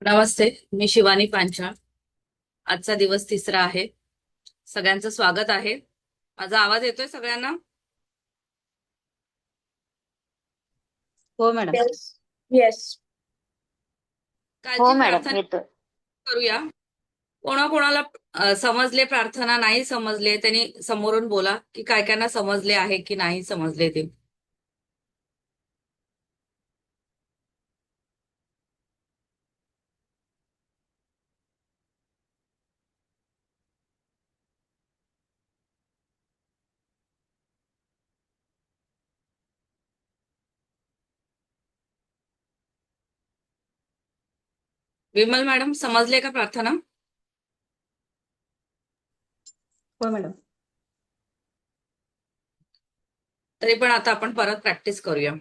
नमस्ते. मी शिवानी पांचाळ. आजचा दिवस तिसरा आहे. सगळ्यांचं स्वागत आहे. माझा आवाज येतोय सगळ्यांना? हो मॅडम. येस. येस. कालची हो मॅडम, प्रार्थना येतोय. करूया. कोणाकोणाला समजले, प्रार्थना नाही समजले त्यांनी समोरून बोला की काय कायना समजले आहे की नाही समजले ते. विमल मॅडम, समजले का प्रार्थना? हो मॅडम. तरी पण आता आपण परत प्रॅक्टिस करूया.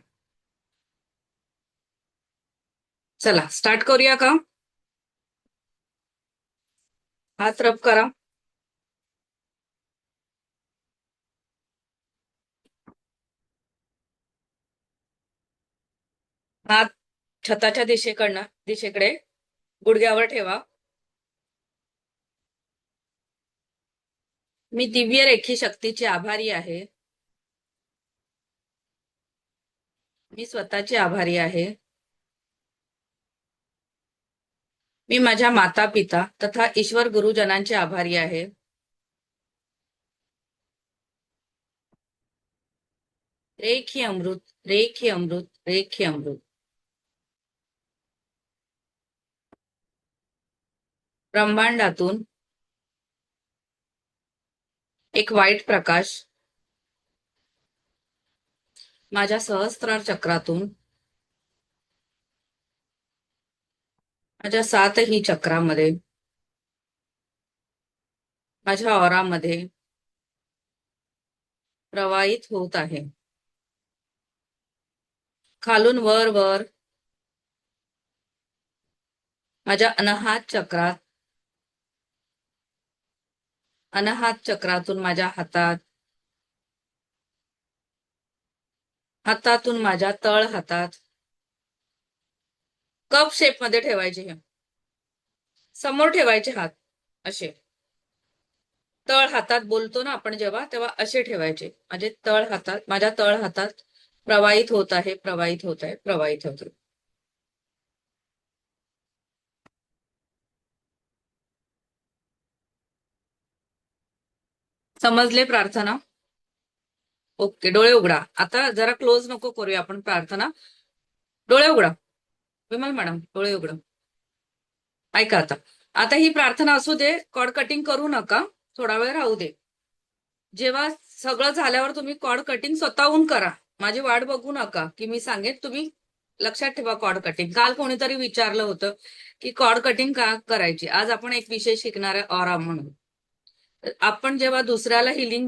चला स्टार्ट करूया का? हात रब करा. हात छताच्या दिशेकडे गुडघ्यावर ठेवा. मी दिव्य रेखी शक्तीची आभारी आहे. मी स्वतःची आभारी आहे. मी माझ्या माता पिता तथा ईश्वर गुरुजनांचे आभारी आहे. रेखी अमृत, रेखी अमृत, रेखी अमृत. ब्रह्मांडातून एक वाईट प्रकाश माझ्या सहस्त्रार चक्रातून, माझ्या सातही चक्रामध्ये, माझ्या ऑरामध्ये प्रवाहित होत आहे. खालून वर वर माझ्या अनाहत चक्रातून माझ्या हातातून माझ्या तळ हातात कप शेप मध्ये ठेवायचे. हे समोर ठेवायचे हात असे. तळ हातात बोलतो ना आपण जेव्हा, तेव्हा असे ठेवायचे. माझ्या तळ हातात प्रवाहित होत आहे, प्रवाहित होत आहे, प्रवाहित होत आहे. समजले प्रार्थना? ओके, डोळे उघडा. आता जरा क्लोज नको करूया आपण प्रार्थना. डोळे उघडा. विमल मॅडम, डोळे उघडा. ऐका आता. आता ही प्रार्थना असू दे, कॉर्ड कटिंग करू नका, थोडा वेळ राहू दे. जेव्हा सगळं झाल्यावर तुम्ही कॉर्ड कटिंग स्वतःहून करा. माझी वाट बघू नका की मी सांगेन, तुम्ही लक्षात ठेवा कॉर्ड कटिंग. काल कोणीतरी विचारलं होतं की कॉर्ड कटिंग का करायची. आज आपण एक विषय शिकणार आहे, ऑरा म्हणून. आपण जेव्हा दुसऱ्याला हिलिंग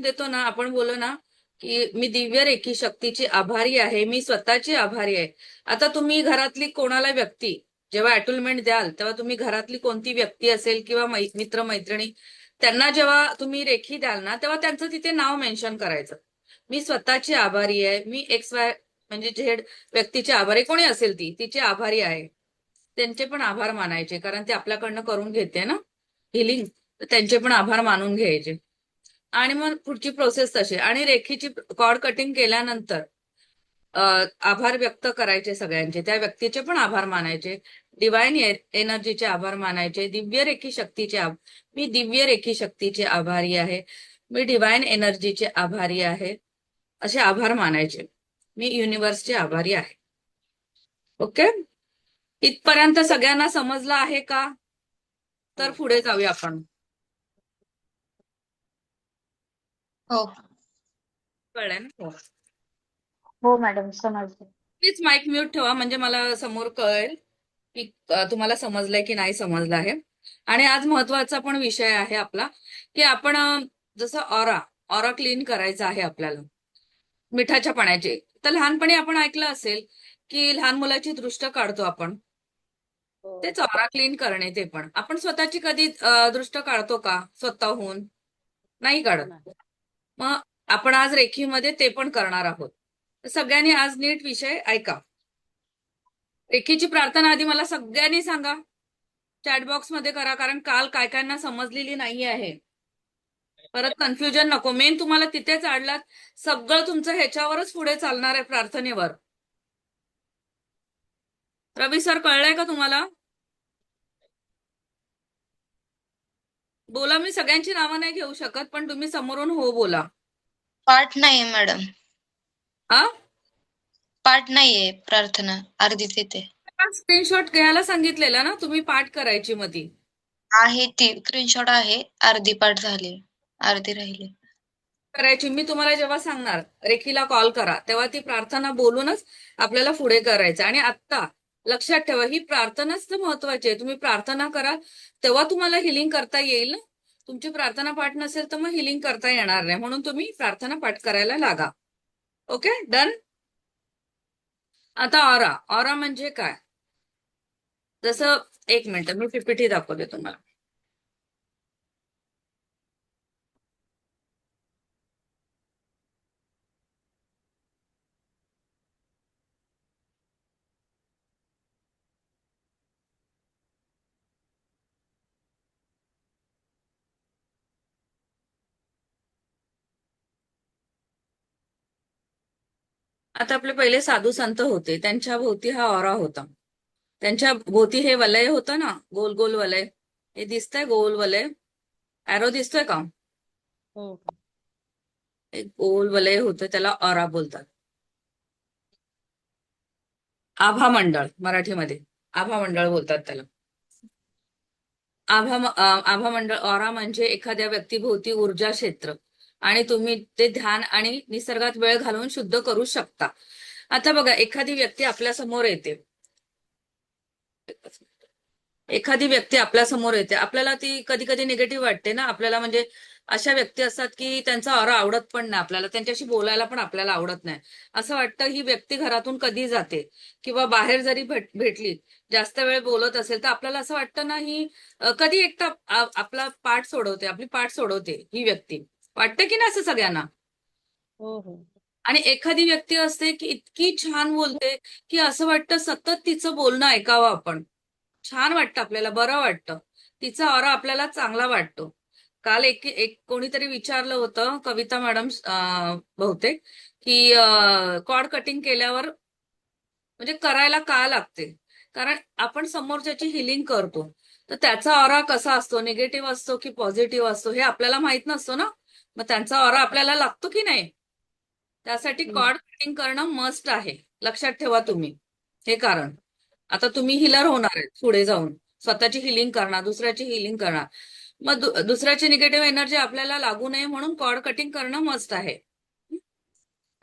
देतो ना, आपण बोललो ना की मी दिव्य रेखी शक्तीची आभारी आहे, मी स्वतःची आभारी आहे. आता तुम्ही घरातली कोणाला व्यक्ती जेव्हा अटुलमेंट द्याल, तेव्हा तुम्ही घरातली कोणती व्यक्ती असेल किंवा मित्र मैत्रिणी, त्यांना जेव्हा तुम्ही रेखी द्याल ना, तेव्हा त्यांचं तिथे नाव मेन्शन करायचं. मी स्वतःची आभारी आहे, मी एक्स वाय म्हणजे झेड व्यक्तीची आभारी, कोणी असेल तिचे आभारी आहे. त्यांचे पण आभार मानायचे, कारण ते आपल्याकडनं करून घेते ना हिलिंग, तर त्यांचे पण आभार मानून घ्यायचे. आणि मग पुढची प्रोसेस तशी. आणि रेखीची कॉर्ड कटिंग केल्यानंतर आभार व्यक्त करायचे सगळ्यांचे, त्या व्यक्तीचे पण आभार मानायचे, डिवाइन एनर्जीचे आभार मानायचे, दिव्य रेखी शक्तीचे मी दिव्य रेखी शक्तीचे आभारी आहे, मी डिवाइन एनर्जीचे आभारी आहे, असे आभार मानायचे. मी युनिव्हर्सचे आभारी आहे. ओके, इथपर्यंत सगळ्यांना समजलं आहे का? तर पुढे जाऊया आपण. हो. कळलंय ना? हो. हो मॅडम, समजले. प्लीज माईक म्यूट ठेवा, म्हणजे मला समोर कळेल की तुम्हाला समजलंय की नाही समजलं आहे. आणि आज महत्वाचा पण विषय आहे आपला, की आपण जसं ऑरा ऑरा क्लीन करायचा आहे आपल्याला मिठाच्या पाण्याचे. तर लहानपणी आपण ऐकलं असेल की लहान मुलाची दृष्ट काढतो आपण, हो. तेच ऑरा क्लीन करणे. ते पण आपण स्वतःची कधी दृष्ट काढतो का स्वतःहून? नाही काढत. नाही. मग आपण आज रेखीमध्ये ते पण करणार आहोत. तर सगळ्यांनी आज नीट विषय ऐका. रेखीची प्रार्थना आधी मला सगळ्यांनी सांगा, चॅटबॉक्स मध्ये करा, कारण काल काय कायना समजलेली नाही आहे. परत कन्फ्युजन नको. मेन तुम्हाला तिथेच अडलात. सगळं तुमचं ह्याच्यावरच पुढे चालणार आहे, प्रार्थनेवर. रवी सर, कळलंय का तुम्हाला? बोला. मी सगळ्यांची नावं नाही घेऊ शकत, पण तुम्ही समोरून हो बोला. पाठ नाही मॅडम, आ पाठ नाहीये प्रार्थना, अर्धीच येते. स्क्रीनशॉट घ्यायला सांगितलेला ना तुम्ही, पाठ करायची मधी. आहे ती स्क्रीनशॉट आहे, अर्धी पाठ झाली, अर्धी राहिली. करायची. मी तुम्हाला जेव्हा सांगणार रेखीला कॉल करा, तेव्हा ती प्रार्थना बोलूनच आपल्याला पुढे करायचं. आणि आत्ता लक्षात ठेवा, ही प्रार्थनाच तर महत्वाची आहे. तुम्ही प्रार्थना करा, तेव्हा तुम्हाला हिलिंग करता येईल ना. तुमची प्रार्थना पाठ नसेल तर मग हिलिंग करता येणार नाही. म्हणून तुम्ही प्रार्थना पाठ करायला लागा. Okay, done. आता ऑरा. ऑरा म्हणजे काय? जसं, एक मिनिट मी पीपीटी दाखवते तुम्हाला. आता आपले पहिले साधू संत होते, त्यांच्या भोवती हा ऑरा होता. त्यांच्या भोवती हे वलय होतं ना, गोल गोल वलय. हे दिसतंय गोल वलय? एरो दिसतोय का? हो. एक गोल वलय होतं, त्याला ऑरा बोलतात. आभा मंडळ, मराठीमध्ये आभा मंडळ बोलतात त्याला. आभा मंडळ, ऑरा म्हणजे एखाद्या व्यक्तीभोवती ऊर्जा क्षेत्र, आणि तुम्ही ते ध्यान आणि निसर्गात वेळ घालवून शुद्ध करू शकता. आता बघा, एखादी व्यक्ती आपल्या समोर येते. एखादी व्यक्ती आपल्या समोर येते, आपल्याला ती कधी कधी निगेटिव्ह वाटते ना आपल्याला. म्हणजे अशा व्यक्ती असतात की त्यांचा ऑरा आवडत पण नाही आपल्याला, त्यांच्याशी बोलायला पण आपल्याला आवडत नाही. असं वाटतं ही व्यक्ती घरातून कधी जाते, किंवा बाहेर जरी भेटली, जास्त वेळ बोलत असेल तर आपल्याला असं वाटतं ना, ही कधी एकटा आपला पाठ सोडवते, आपली पाठ सोडवते ही व्यक्ती. वाटतं की नाही असं सगळ्यांना? हो हो. आणि एखादी व्यक्ती असते की इतकी छान बोलते की असं वाटतं सतत तिचं बोलणं ऐकावं आपण. छान वाटतं आपल्याला, बरं वाटतं. तिचा ऑरा आपल्याला चांगला वाटतो. काल एक कोणीतरी विचारलं होतं, कविता मॅडम बहुतेक, की कॉर्ड कटिंग केल्यावर म्हणजे करायला का लागते? कारण आपण समोरच्याची हिलिंग करतो, तर त्याचा ऑरा कसा असतो, निगेटिव्ह असतो की पॉझिटिव्ह असतो, हे आपल्याला माहित नसतो ना. मग त्यांचा ऑरा आपल्याला लागतो की नाही? त्यासाठी कॉर्ड कटिंग करणं मस्ट आहे. लक्षात ठेवा तुम्ही हे कारण. आता तुम्ही हिलर होणार आहे पुढे जाऊन, स्वतःची हिलिंग करणार, दुसऱ्याची हिलिंग करणार. मग दुसऱ्याची निगेटिव्ह एनर्जी आपल्याला लागू नये म्हणून कॉर्ड कटिंग करणं मस्ट आहे.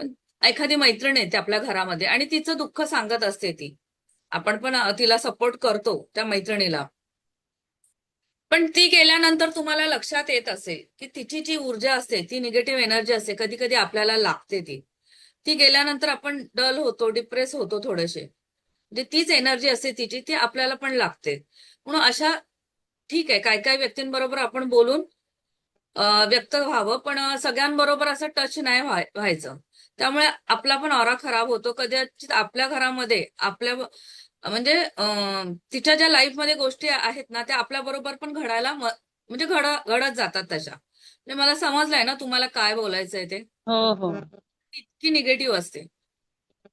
पण एखादी मैत्रीण येते आपल्या घरामध्ये आणि तिचं दुःख सांगत असते ती, आपण पण तिला सपोर्ट करतो त्या मैत्रिणीला. पण ती गेल्यानंतर तुम्हाला लक्षात येत असेल की तिची जी ऊर्जा असते, ती निगेटिव्ह एनर्जी असते, कधी कधी आपल्याला लागते ती. ती गेल्यानंतर आपण डल होतो, डिप्रेस होतो थोडेसे. म्हणजे तीच एनर्जी असते तिची, ती आपल्याला पण लागते. म्हणून अशा, ठीक आहे, काय काय व्यक्तींबरोबर आपण बोलून व्यक्त व्हावं, पण सगळ्यांबरोबर असं टच नाही व्हायचं. त्यामुळे आपला पण ऑरा खराब होतो. कदाचित आपल्या घरामध्ये आपल्या म्हणजे तिच्या ज्या लाईफमध्ये गोष्टी आहेत ना, त्या आपल्या बरोबर पण घडायला म्हणजे घडत जातात तशा. म्हणजे मला समजलंय ना तुम्हाला काय बोलायचंय ते. हो हो. इतकी निगेटिव्ह असते.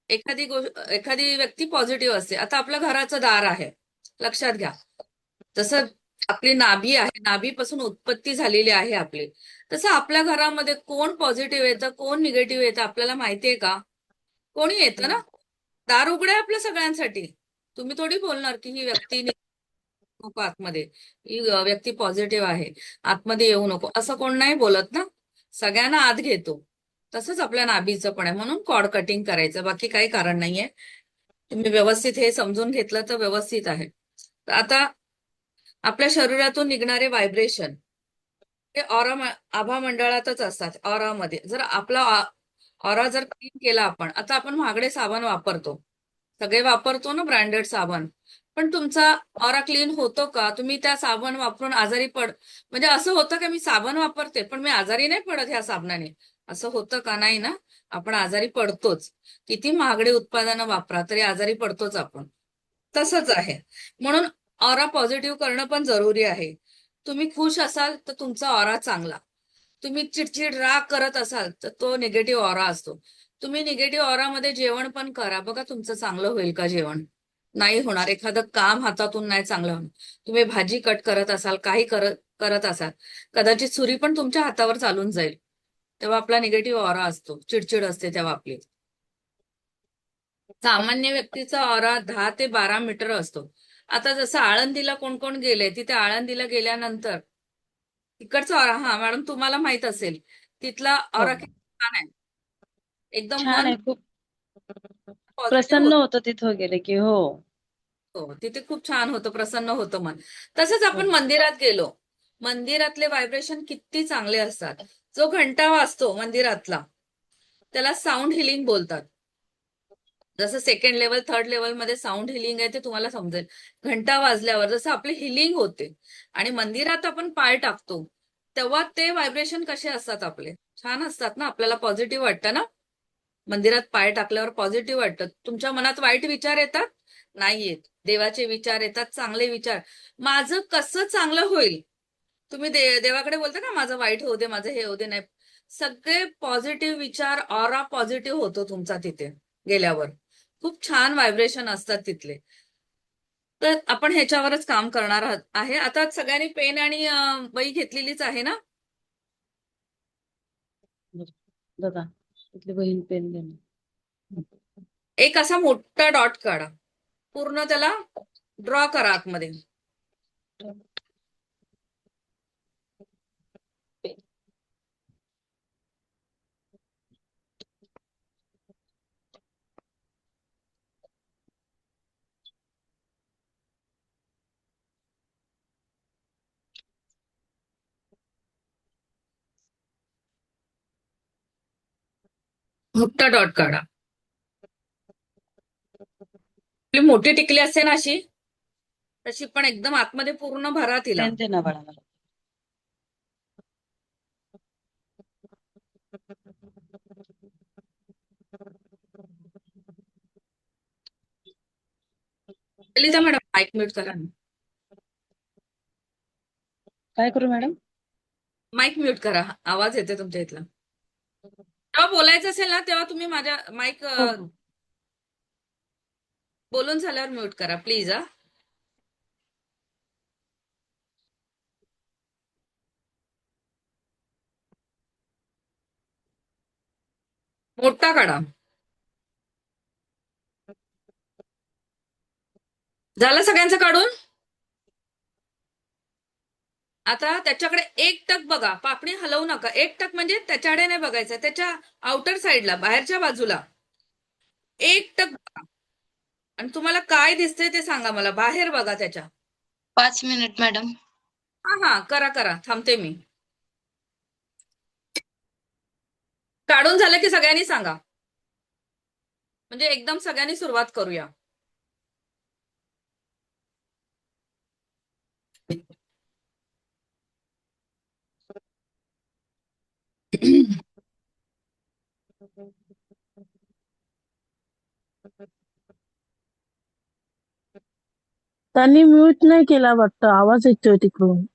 एखादी व्यक्ती पॉझिटिव्ह असते. आता आपल्या घराचं दार आहे, लक्षात घ्या. जसं आपली नाभी आहे, नाभीपासून उत्पत्ती झालेली आहे आपली, तसं आपल्या घरामध्ये कोण पॉझिटिव्ह येतं, कोण निगेटिव्ह येतं आपल्याला माहितीये का? कोणी येतं ना. दार उघडे आहे आपल्या सगळ्यांसाठी. तुम्ही थोडी बोलणार की ही व्यक्ती नको आतमध्ये, ही व्यक्ती पॉझिटिव्ह आहे, आतमध्ये येऊ नको, असं कोण नाही बोलत ना. सगळ्यांना आत घेतो. तसंच आपल्या नाभीचं पण आहे. म्हणून कॉर्ड कटिंग करायचं, बाकी काही कारण नाहीये. तुम्ही व्यवस्थित हे समजून घेतलं तर व्यवस्थित आहे. तर आता आपल्या शरीरातून निघणारे व्हायब्रेशन हे आभा मंडळातच असतात. ऑरामध्ये जर आपला ऑरा जर क्लीन केला आपण, आता आपण महागडे साबण वापरतो, सगळे वापरतो ना ब्रँडेड साबण, पण तुमचा ऑरा क्लीन होतो का? तुम्ही त्या साबण वापरून आजारी म्हणजे असं होतं का मी साबण वापरते पण मी आजारी नाही पडत ह्या साबणाने? असं होतं का? नाही ना. आपण आजारी पडतोच. किती महागडे उत्पादनं वापरा तरी आजारी पडतोच आपण. तसंच आहे. म्हणून ऑरा पॉझिटिव्ह करणं पण जरुरी आहे. तुम्ही खुश असाल तर तुमचा ऑरा चांगला. तुम्ही चिडचिड राग करत असाल तर तो निगेटिव्ह ऑरा असतो. तुम्ही निगेटिव्ह ऑरामध्ये जेवण पण करा, बघा तुमचं चांगलं होईल का जेवण. नाही होणार. एखादं काम हातातून नाही चांगलं होणार. तुम्ही भाजी कट करत असाल, काही करत करत असाल, कदाचित सुरी पण तुमच्या हातावर चालून जाईल. तेव्हा आपला निगेटिव्ह ऑरा असतो, चिडचिड असते तेव्हा आपली. सामान्य व्यक्तीचा ऑरा 10 ते 12 मीटर असतो. आता जसं आळंदीला कोण कोण गेले, तिथे आळंदीला गेल्यानंतर तिकडचा ऑरा, हा मॅडम तुम्हाला माहित असेल, तिथला हो ऑरा किती छान आहे. एकदम छान मन आहे खूप. पॉझिटिव्ह प्रसन्न होतं. होतं तिथं गेले की. हो हो, तिथे खूप छान होतं, प्रसन्न होतं मन. तसंच हो आपण मंदिरात गेलो, मंदिरातले व्हायब्रेशन किती चांगले असतात. जो घंटा वाजतो मंदिरातला, त्याला साऊंड हिलिंग बोलतात. जसं सेकंड लेवल, थर्ड लेवल मध्ये साऊंड हिलिंग आहे ते तुम्हाला समजेल. घंटा वाजल्यावर जसं आपली हिलिंग होते आणि मंदिरात आपण पाय टाकतो, तेव्हा ते व्हायब्रेशन कसे असतात आपले, छान असतात ना, आपल्याला पॉझिटिव्ह वाटतं ना. मंदिरात पाय टाकल्यावर पॉझिटिव्ह वाटतं. तुमच्या मनात वाईट विचार येतात? नाही येत. देवाचे विचार येतात, चांगले विचार. माझं कसं चांगलं होईल, तुम्ही देवाकडे बोलता ना, माझं वाईट होऊ दे, माझं हे होऊ दे. नाही, सगळे पॉझिटिव्ह विचार, ऑरा पॉझिटिव्ह होतो तुमचा तिथे गेल्यावर. खूप छान व्हायब्रेशन असतात तिथले. तर आपण ह्याच्यावरच काम करणार आहे. आता सगळ्यांनी पेन आणि वही घेतलेलीच आहे ना. दादा तिथली बहीण पेन देणार. एक असा मोठा डॉट काढा, पूर्ण त्याला ड्रॉ करा आतमध्ये. मोठा डॉट काढा. आपली मोठी टिकली असते ना अशी, तशी पण एकदम आतमध्ये पूर्ण भरा तिला. पेन दे ना बाळा मला. ललिता मॅडम माईक म्यूट करा ना. काय करू मॅडम? माईक म्यूट करा, आवाज येते तुमच्या इथला. जेव्हा बोलायचं असेल ना, तेव्हा तुम्ही माझ्या माईक हो हो बोलून झाल्यावर म्यूट करा प्लीज. हा, मोठा काढा. झालं सगळ्यांचं काढून? आता त्याच्याकडे एक टक बघा, पापणी हलवू नका. एक टक म्हणजे त्याच्याकडे नाही बघायचं, त्याच्या आउटर साईडला, बाहेरच्या बाजूला एक टक बघा. आणि तुम्हाला काय दिसतंय ते सांगा मला. बाहेर बघा त्याच्या. 5 मिनिट मॅडम. हा हा, करा करा, थांबते मी. काढून झालं की सगळ्यांनी सांगा, म्हणजे एकदम सगळ्यांनी सुरुवात करूया. त्यांनी म्यूट नाही केला वाटतं, आवाज येतोय तिकडून.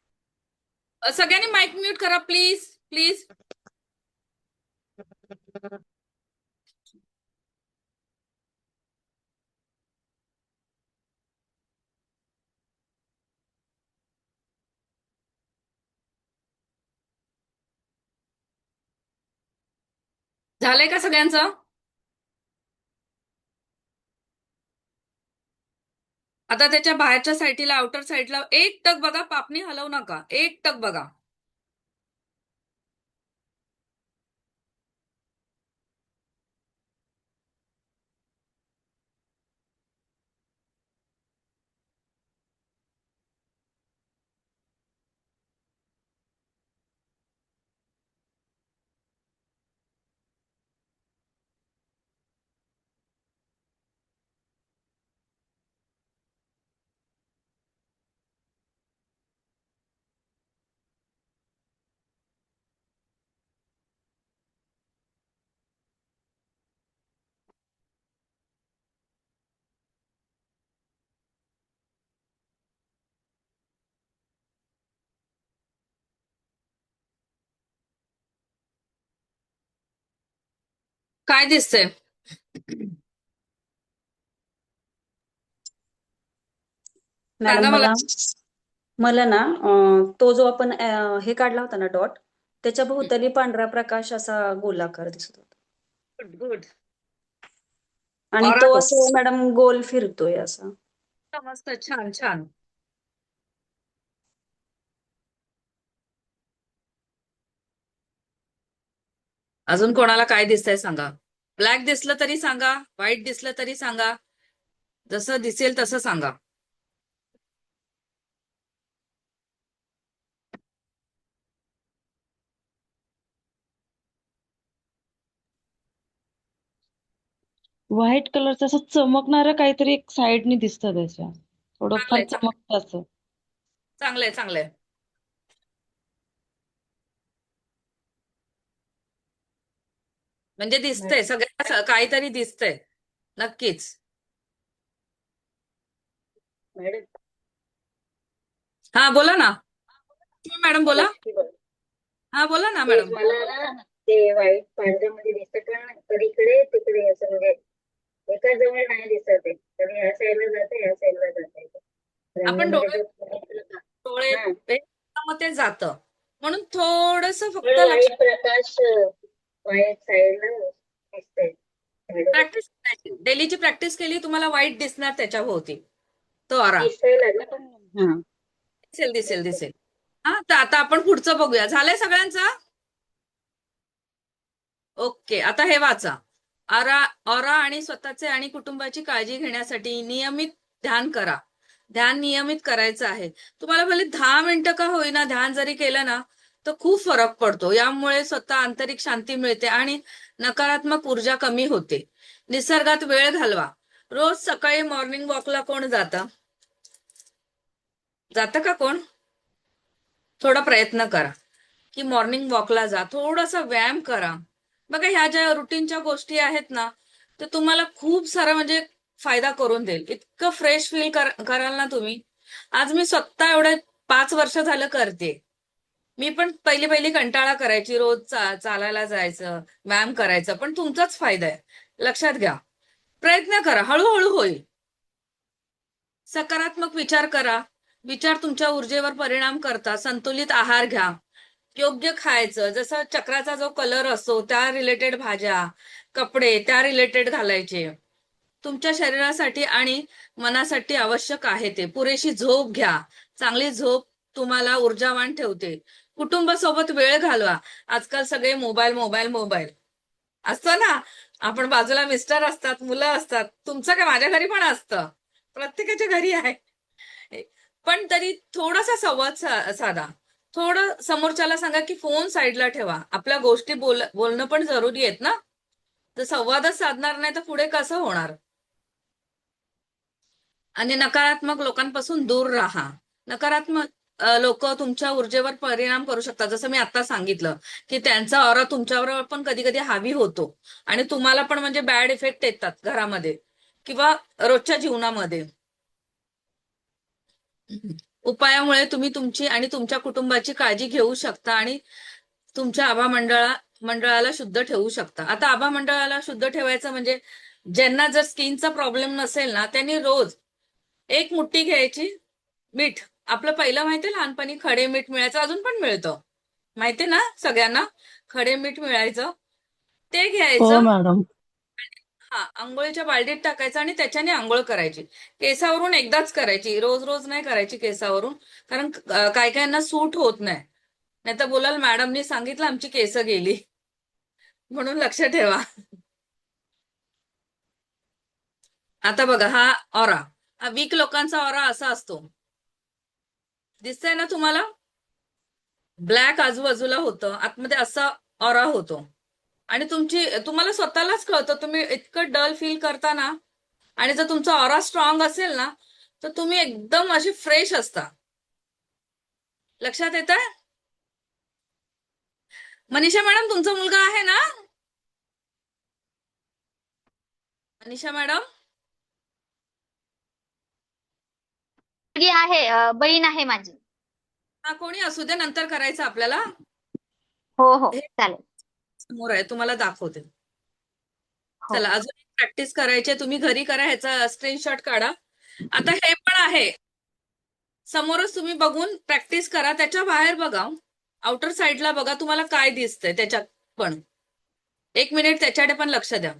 सगळ्यांनी माईक म्यूट करा प्लीज प्लीज. झालंय का सगळ्यांचं? आता त्याच्या बाहेरच्या साईडला, आउटर साईडला एक टक बघा, पापणी हलवू नका, एक टक बघा. काय दिसतंय? मॅडम सांगा मला. मला मला ना तो जो आपण हे काढला होता ना डॉट, त्याच्या भोवताली पांढरा प्रकाश असा गोलाकार दिसत होता. Good good. आणि ऑरा तो तो. असं मॅडम गोल फिरतोय असा. मस्त, छान छान. अजून कोणाला काय दिसतंय सांगा. ब्लॅक दिसलं तरी सांगा, व्हाईट दिसलं तरी सांगा, जसं दिसेल तसं सांगा. व्हाईट कलरचं असं चमकणारं काहीतरी एक साईडनी दिसतं त्याच्या. थोडं फार चांगलंय चांगलंय चमकतं असं. चांगलंय चांगलंय. म्हणजे दिसतंय सगळ्यांना, काहीतरी दिसतंय नक्कीच. मॅडम हा बोला ना. मॅडम बोला. नक्की बघ. हा बोला ना तेच मॅडम. मला ना ते व्हाईट पांढऱ्यामध्ये दिसतं पण कधी इकडे तिकडे असं म्हणजे एका जवळ नाही दिसत आहे. कधी ह्या साईडला जाते ह्या साईडला जाते. आपण रंगामध्ये डोळे डोळे हा मग ते जातं, म्हणून थोडस फक्त पण लक्ष. वाईट प्रकाश वाईट साईडला दिसतंय. प्रॅक्टिस करायची, डेलीची प्रॅक्टिस केली तुम्हाला वाईट दिसणार त्याच्या भोवती. तो ऑरा दिसायला लागला पण हा दिसेल दिसेल दिसेल. हा, तर आता आपण पुढचं बघूया. झालंय सगळ्यांचा? ओके, आता हे वाचा. ऑरा ऑरा आणि स्वतःचे आणि कुटुंबाची काळजी घेण्यासाठी नियमित ध्यान करा. ध्यान नियमित करायचं आहे. तुम्हाला भले 10 मिनिटं का होईना ध्यान जरी केलं ना, तर खूप फरक पडतो. यामुळे स्वतः आंतरिक शांती मिळते आणि नकारात्मक ऊर्जा कमी होते. निसर्गात वेळ घालवा. रोज सकाळी मॉर्निंग वॉकला कोण जातं? जातं का कोण? थोडा प्रयत्न करा की मॉर्निंग वॉकला जा, थोडासा व्यायाम करा. बघा, ह्या ज्या रुटीनच्या गोष्टी आहेत ना, तर तुम्हाला खूप सारा म्हणजे फायदा करून देईल. इतकं फ्रेश फील कराल ना तुम्ही. आज मी स्वतः एवढे 5 वर्ष झालं करते. मी पण पहिली पहिली कंटाळा करायची, रोज चालायला जायचं, व्यायाम करायचं, पण तुमचाच फायदा आहे. लक्षात घ्या, प्रयत्न करा, हळूहळू होईल. सकारात्मक विचार करा. विचार तुमच्या ऊर्जेवर परिणाम करतात. संतुलित आहार घ्या. योग्य खायचं, जसं चक्राचा जो कलर असतो त्या रिलेटेड भाज्या, कपडे त्या रिलेटेड घालायचे. तुमच्या शरीरासाठी आणि मनासाठी आवश्यक आहे ते. पुरेशी झोप घ्या. चांगली झोप तुम्हाला ऊर्जावान ठेवते. कुटुंबासोबत वेळ घालवा. आजकाल सगळे मोबाईल मोबाईल मोबाईल असतं ना. आपण बाजूला मिस्टर असतात, मुलं असतात. तुमचं काय, माझ्या घरी पण असतं, प्रत्येकाच्या घरी आहे. पण तरी थोडासा संवाद साधा. थोडं समोरच्याला सांगा की फोन साईडला ठेवा. आपल्या गोष्टी बोलणं पण जरुरी आहेत ना. तर संवादच साधणार नाही तर पुढे कसं होणार? आणि नकारात्मक लोकांपासून दूर राहा. नकारात्मक लोक तुमच्या ऊर्जेवर परिणाम करू शकतात. जसं मी आता सांगितलं की त्यांचा ऑरा तुमच्यावर पण कधी कधी हावी होतो आणि तुम्हाला पण म्हणजे बॅड इफेक्ट येतात घरामध्ये किंवा रोजच्या जीवनामध्ये. उपायामुळे तुम्ही तुमची आणि तुमच्या कुटुंबाची काळजी घेऊ शकता आणि तुमच्या आभा मंडळाला शुद्ध ठेवू शकता. आता आभा मंडळाला शुद्ध ठेवायचं म्हणजे ज्यांना जर स्किनचा प्रॉब्लेम नसेल ना, त्यांनी रोज 1 मुठ्ठी घ्यायची. मीठ आपलं पहिलं माहितीये, लहानपणी खडे मीठ मिळायचं, अजून पण मिळतं, माहितीये ना सगळ्यांना. खडे मीठ मिळायचं, ते हो घ्यायचं. मॅडम. हा, आंघोळीच्या बालदीत टाकायचं आणि त्याच्याने आंघोळ करायची. केसावरून एकदाच करायची, रोज रोज नाही करायची केसावरून. कारण काही काहींना सूट होत नाही. नाही तर बोलाल मॅडमनी सांगितलं आमची केस गेली. म्हणून लक्ष ठेवा. आता बघा, हा ऑरा, हा वीक लोकांचा ऑरा असा असतो. दिसतंय ना तुम्हाला? ब्लॅक आजूबाजूला होतं, आतमध्ये असा ऑरा होतो. आणि तुम्हाला स्वतःलाच कळतं, तुम्ही इतकं डल फील करता ना. आणि जर तुमचा ऑरा स्ट्रॉंग असेल ना, तर तुम्ही एकदम अशी फ्रेश असता. लक्षात येतंय? मनीषा मॅडम, तुमचा मुलगा आहे ना? मनीषा मॅडम. मुलगी आहे, बहीण आहे माझी. हा, कोणी असू दे, नंतर करायचं आपल्याला. हो हो हे चालेल. समोर आहे, तुम्हाला दाखवते. हो. चला अजून प्रॅक्टिस करायची तुम्ही घरी करा, ह्याचा स्क्रीनशॉट काढा. आता हे पण आहे समोरच, तुम्ही बघून प्रॅक्टिस करा. त्याच्या बाहेर बघा, आउटर साइडला बघा तुम्हाला काय दिसतंय त्याच्यात पण. 1 मिनिट त्याच्याकडे पण लक्ष द्या.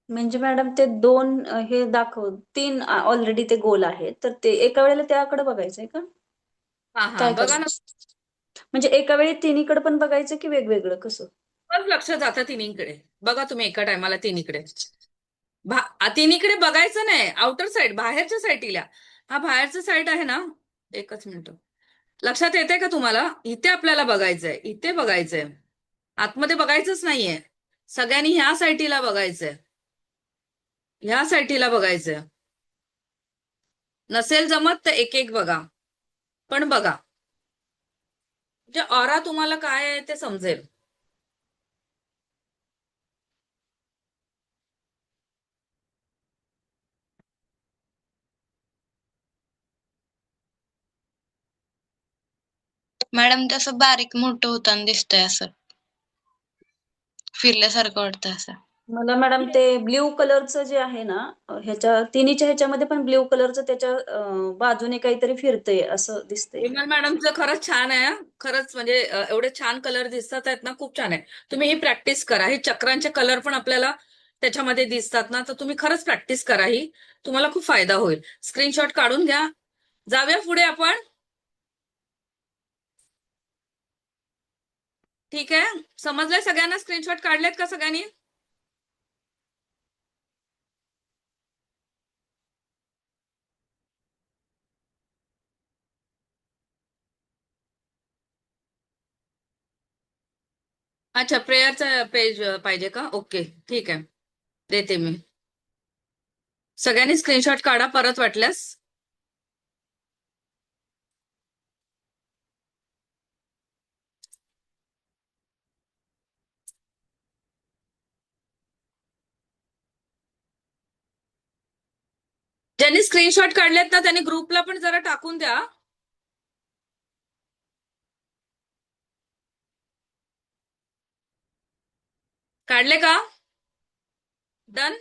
म्हणजे मॅडम ते दोन हे दाखव, तीन ऑलरेडी ते गोल आहे, तर ते एका वेळेला त्याकडे बघायचंय का? हा हा काय बघा ना, करायचं? म्हणजे एका वेळी तिन्हीकडे पण बघायचं की वेगवेगळं कसं? बस लक्ष जातं तिन्हीकडे. बघा तुम्ही एका टायमाला तिन्हीकडे. तिन्हीकडे बघायचं नाही, आउटर साइड बाहेरच्या साईडला. हा बाहेरचा साईड आहे ना. एकच मिनिट, लक्षात येते का तुम्हाला? इथे आपल्याला बघायचंय, इथे बघायचंय, आतमध्ये बघायचंच नाहीये. सगळ्यांनी ह्या साईडला बघायचंय, ह्या साईडला बघायचंय. नसेल जमत तर एक एक बघा, पण बघा म्हणजे ऑरा तुम्हाला काय आहे ते समजेल. मॅडम तसं बारीक मोठं होताना दिसतंय, असं फिरल्यासारखं वाटतं असं. मला मॅडम ते ब्ल्यू कलरचं जे आहे ना, ह्याच्या तिन्हीच्या ह्याच्यामध्ये पण ब्ल्यू कलरचं त्याच्या बाजूने काहीतरी फिरतंय असं दिसतंय. विमल मॅडमचं खरंच छान आहे हं. खरंच म्हणजे एवढे छान कलर दिसतात आहेत ना, खूप छान आहे. तुम्ही ही प्रॅक्टिस करा. हे चक्रांचे कलर पण आपल्याला त्याच्यामध्ये दिसतात ना, तर तुम्ही खरंच प्रॅक्टिस करा. ही तुम्हाला खूप फायदा होईल. स्क्रीनशॉट काढून घ्या. जाऊया पुढे आपण. ठीक आहे, समजलंय सगळ्यांना? स्क्रीनशॉट काढलेत का सगळ्यांनी? अच्छा, प्रेयरचं पेज पाहिजे का? ओके, ठीक आहे, देते मी. सगळ्यांनी स्क्रीनशॉट काढा परत वाटल्यास. ज्यांनी स्क्रीनशॉट काढलेत ना त्यांनी ग्रुपला पण जरा टाकून द्या. काढले का? डन.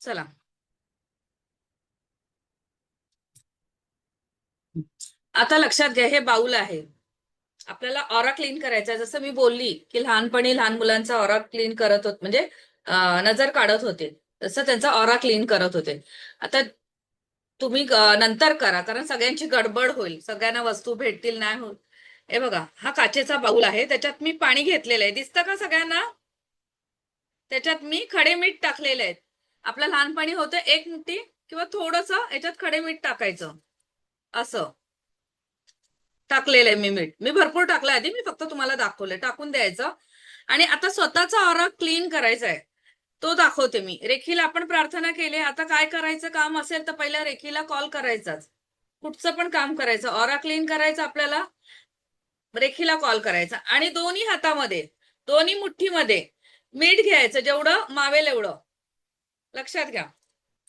चला, आता लक्षात घ्या, हे बाउल आहे. आपल्याला ऑरा क्लीन करायचा आहे. जसं मी बोलली की लहानपणी लहान मुलांचा ऑरा क्लीन करत होत, म्हणजे नजर काढत होते, तसं त्यांचा ऑरा क्लीन करत होते. आता तुम्ही नंतर करा, कारण सगळ्यांची गडबड होईल, सगळ्यांना वस्तू भेटतील नाही होत. हे बघा, हा काचेचा बाउल आहे, त्याच्यात मी पाणी घेतलेलं आहे, दिसतं का सगळ्यांना? त्याच्यात मी खडे मीठ टाकलेले आहेत. आपलं लहानपणी होतं 1 मुठी किंवा थोडंसं याच्यात खडे मीठ टाकायचं, असं टाकलेलं आहे मी मीठ. मी भरपूर टाकलं आधी, मी फक्त तुम्हाला दाखवलंय. टाकून द्यायचं. आणि आता स्वतःचा ऑरा क्लीन करायचा आहे, तो दाखवते मी. रेखीला आपण प्रार्थना केली, आता काय करायचं काम असेल तर पहिल्या रेखीला कॉल करायचाच. कुठचं पण काम करायचं, ऑरा क्लीन करायचं आपल्याला, रेखीला कॉल करायचा. आणि दोन्ही हातामध्ये, दोन्ही मुठ्ठीमध्ये मीठ घ्यायचं, जेवढं मावेल एवढं. लक्षात घ्या,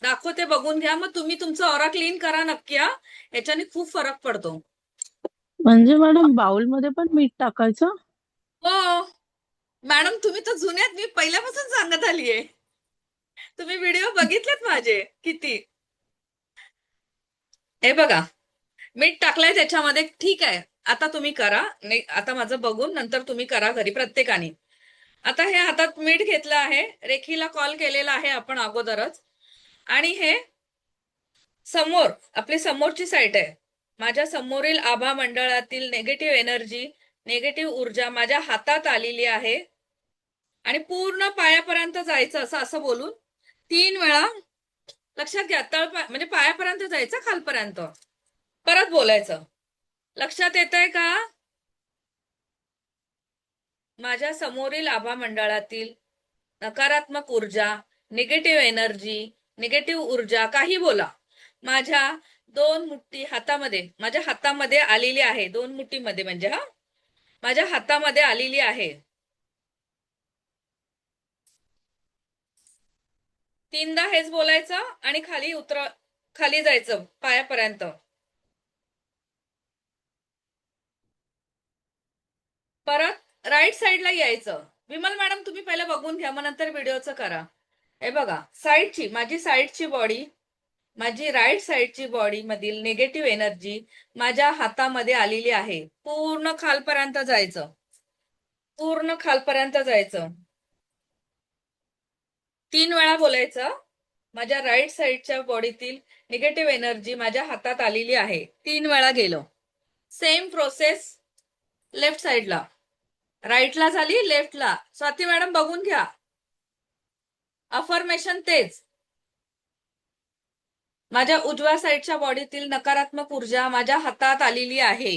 दाखवते, बघून घ्या. मग तुम्ही तुमचं ऑरा क्लीन करा नक्की हा. याच्याने खूप फरक पडतो. म्हणजे मॅडम बाउलमध्ये पण मीठ टाकायचं? हो मॅडम, तुम्ही तर जुन्यात, मी पहिल्यापासून सांगत आलीये. तुम्ही व्हिडिओ बघितलेत माझे किती. हे बघा, मीठ टाकलंय त्याच्यामध्ये, ठीक आहे. आता तुम्ही करा, नाही आता माझं बघून नंतर तुम्ही करा घरी प्रत्येकाने. आता हे हातात मीठ घेतलं आहे, रेखीला कॉल केलेला आहे आपण अगोदरच. आणि हे समोर, आपली समोरची साईड आहे, माझ्या समोरील आभा मंडळातील नेगेटिव्ह एनर्जी, नेगेटिव्ह ऊर्जा माझ्या हातात आलेली आहे. आणि पूर्ण पायापर्यंत जायचं, असं असं बोलून 3 वेळा. लक्षात घ्या, म्हणजे पायापर्यंत जायचं, खालपर्यंत परत बोलायचं. लक्षात येत आहे का? माझ्या समोरील आभा मंडळातील नकारात्मक ऊर्जा, निगेटिव्ह एनर्जी, निगेटिव्ह ऊर्जा, काही बोला, माझ्या 2 मुठी हातामध्ये, माझ्या हातामध्ये आलेली आहे. 2 मुठीमध्ये म्हणजे माझ्या हातामध्ये आलेली आहे. 3दा हेच बोलायचं आणि खाली जायचं पायापर्यंत. परत राईट साईडला यायचं. विमल मॅडम तुम्ही पहिला बघून घ्या, मग नंतर व्हिडिओचं करा. हे बघा, माझी साईडची बॉडी, माझी राईट साईडची बॉडी मधील निगेटिव्ह एनर्जी माझ्या हातामध्ये आलेली आहे. पूर्ण खालपर्यंत जायचं, पूर्ण खालपर्यंत जायचं. 3 वेळा बोलायचं, माझ्या राईट साईडच्या बॉडीतील निगेटिव्ह एनर्जी माझ्या हातात आलेली आहे. 3 वेळा गेलो. सेम प्रोसेस लेफ्ट साईडला, राईटला झाली, लेफ्टला. स्वाती मॅडम बघून घ्या, अफर्मेशन तेच. माझ्या उजव्या साईडच्या बॉडीतील नकारात्मक ऊर्जा माझ्या हातात आलेली आहे.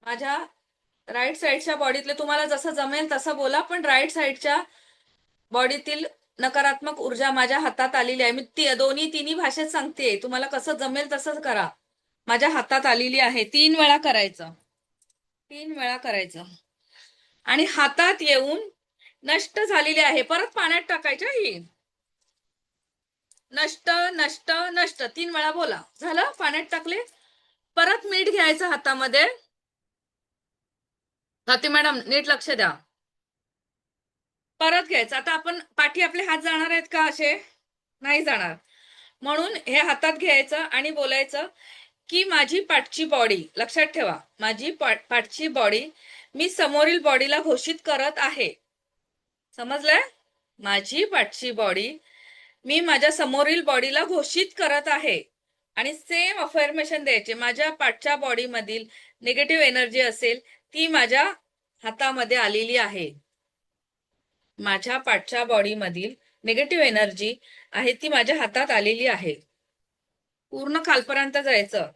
माझ्या राईट साईडच्या बॉडीतले, तुम्हाला जसं जमेल तसं बोला, पण राईट साईडच्या बॉडीतील नकारात्मक ऊर्जा माझ्या हातात आलेली आहे. मी तिन्ही भाषेत सांगते, तुम्हाला कसं जमेल तसंच करा. माझ्या हातात आलेली आहे. 3 वेळा करायचं, 3 वेळा करायचं. आणि हातात येऊन नष्ट झालेली आहे. परत पाण्यात टाकायच्या ही. नष्ट नष्ट नष्ट 3 वेळा बोला. झालं, पाण्यात टाकले. परत मीठ घ्यायचं हातामध्ये. स्वाती मॅडम नीट लक्ष द्या. परत घ्यायचं. आता आपण पाठी, आपले हात जाणार आहेत का असे? नाही जाणार. म्हणून हे हातात घ्यायचं आणि बोलायचं की माझी पाठची बॉडी, लक्षात ठेवा, माझी पाठची बॉडी मी समोरील बॉडीला घोषित करत आहे. समजलंय? माझी पाठची बॉडी मी माझ्या समोरील बॉडीला घोषित करत आहे. आणि सेम अफर्मेशन द्यायचे, माझ्या पाठच्या बॉडी मधील निगेटिव्ह एनर्जी असेल ती माझ्या हातामध्ये आलेली आहे. माझ्या पाठच्या बॉडी मधील निगेटिव्ह एनर्जी आहे ती माझ्या हातात आलेली आहे. पूर्ण खालपर्यंत जायचं.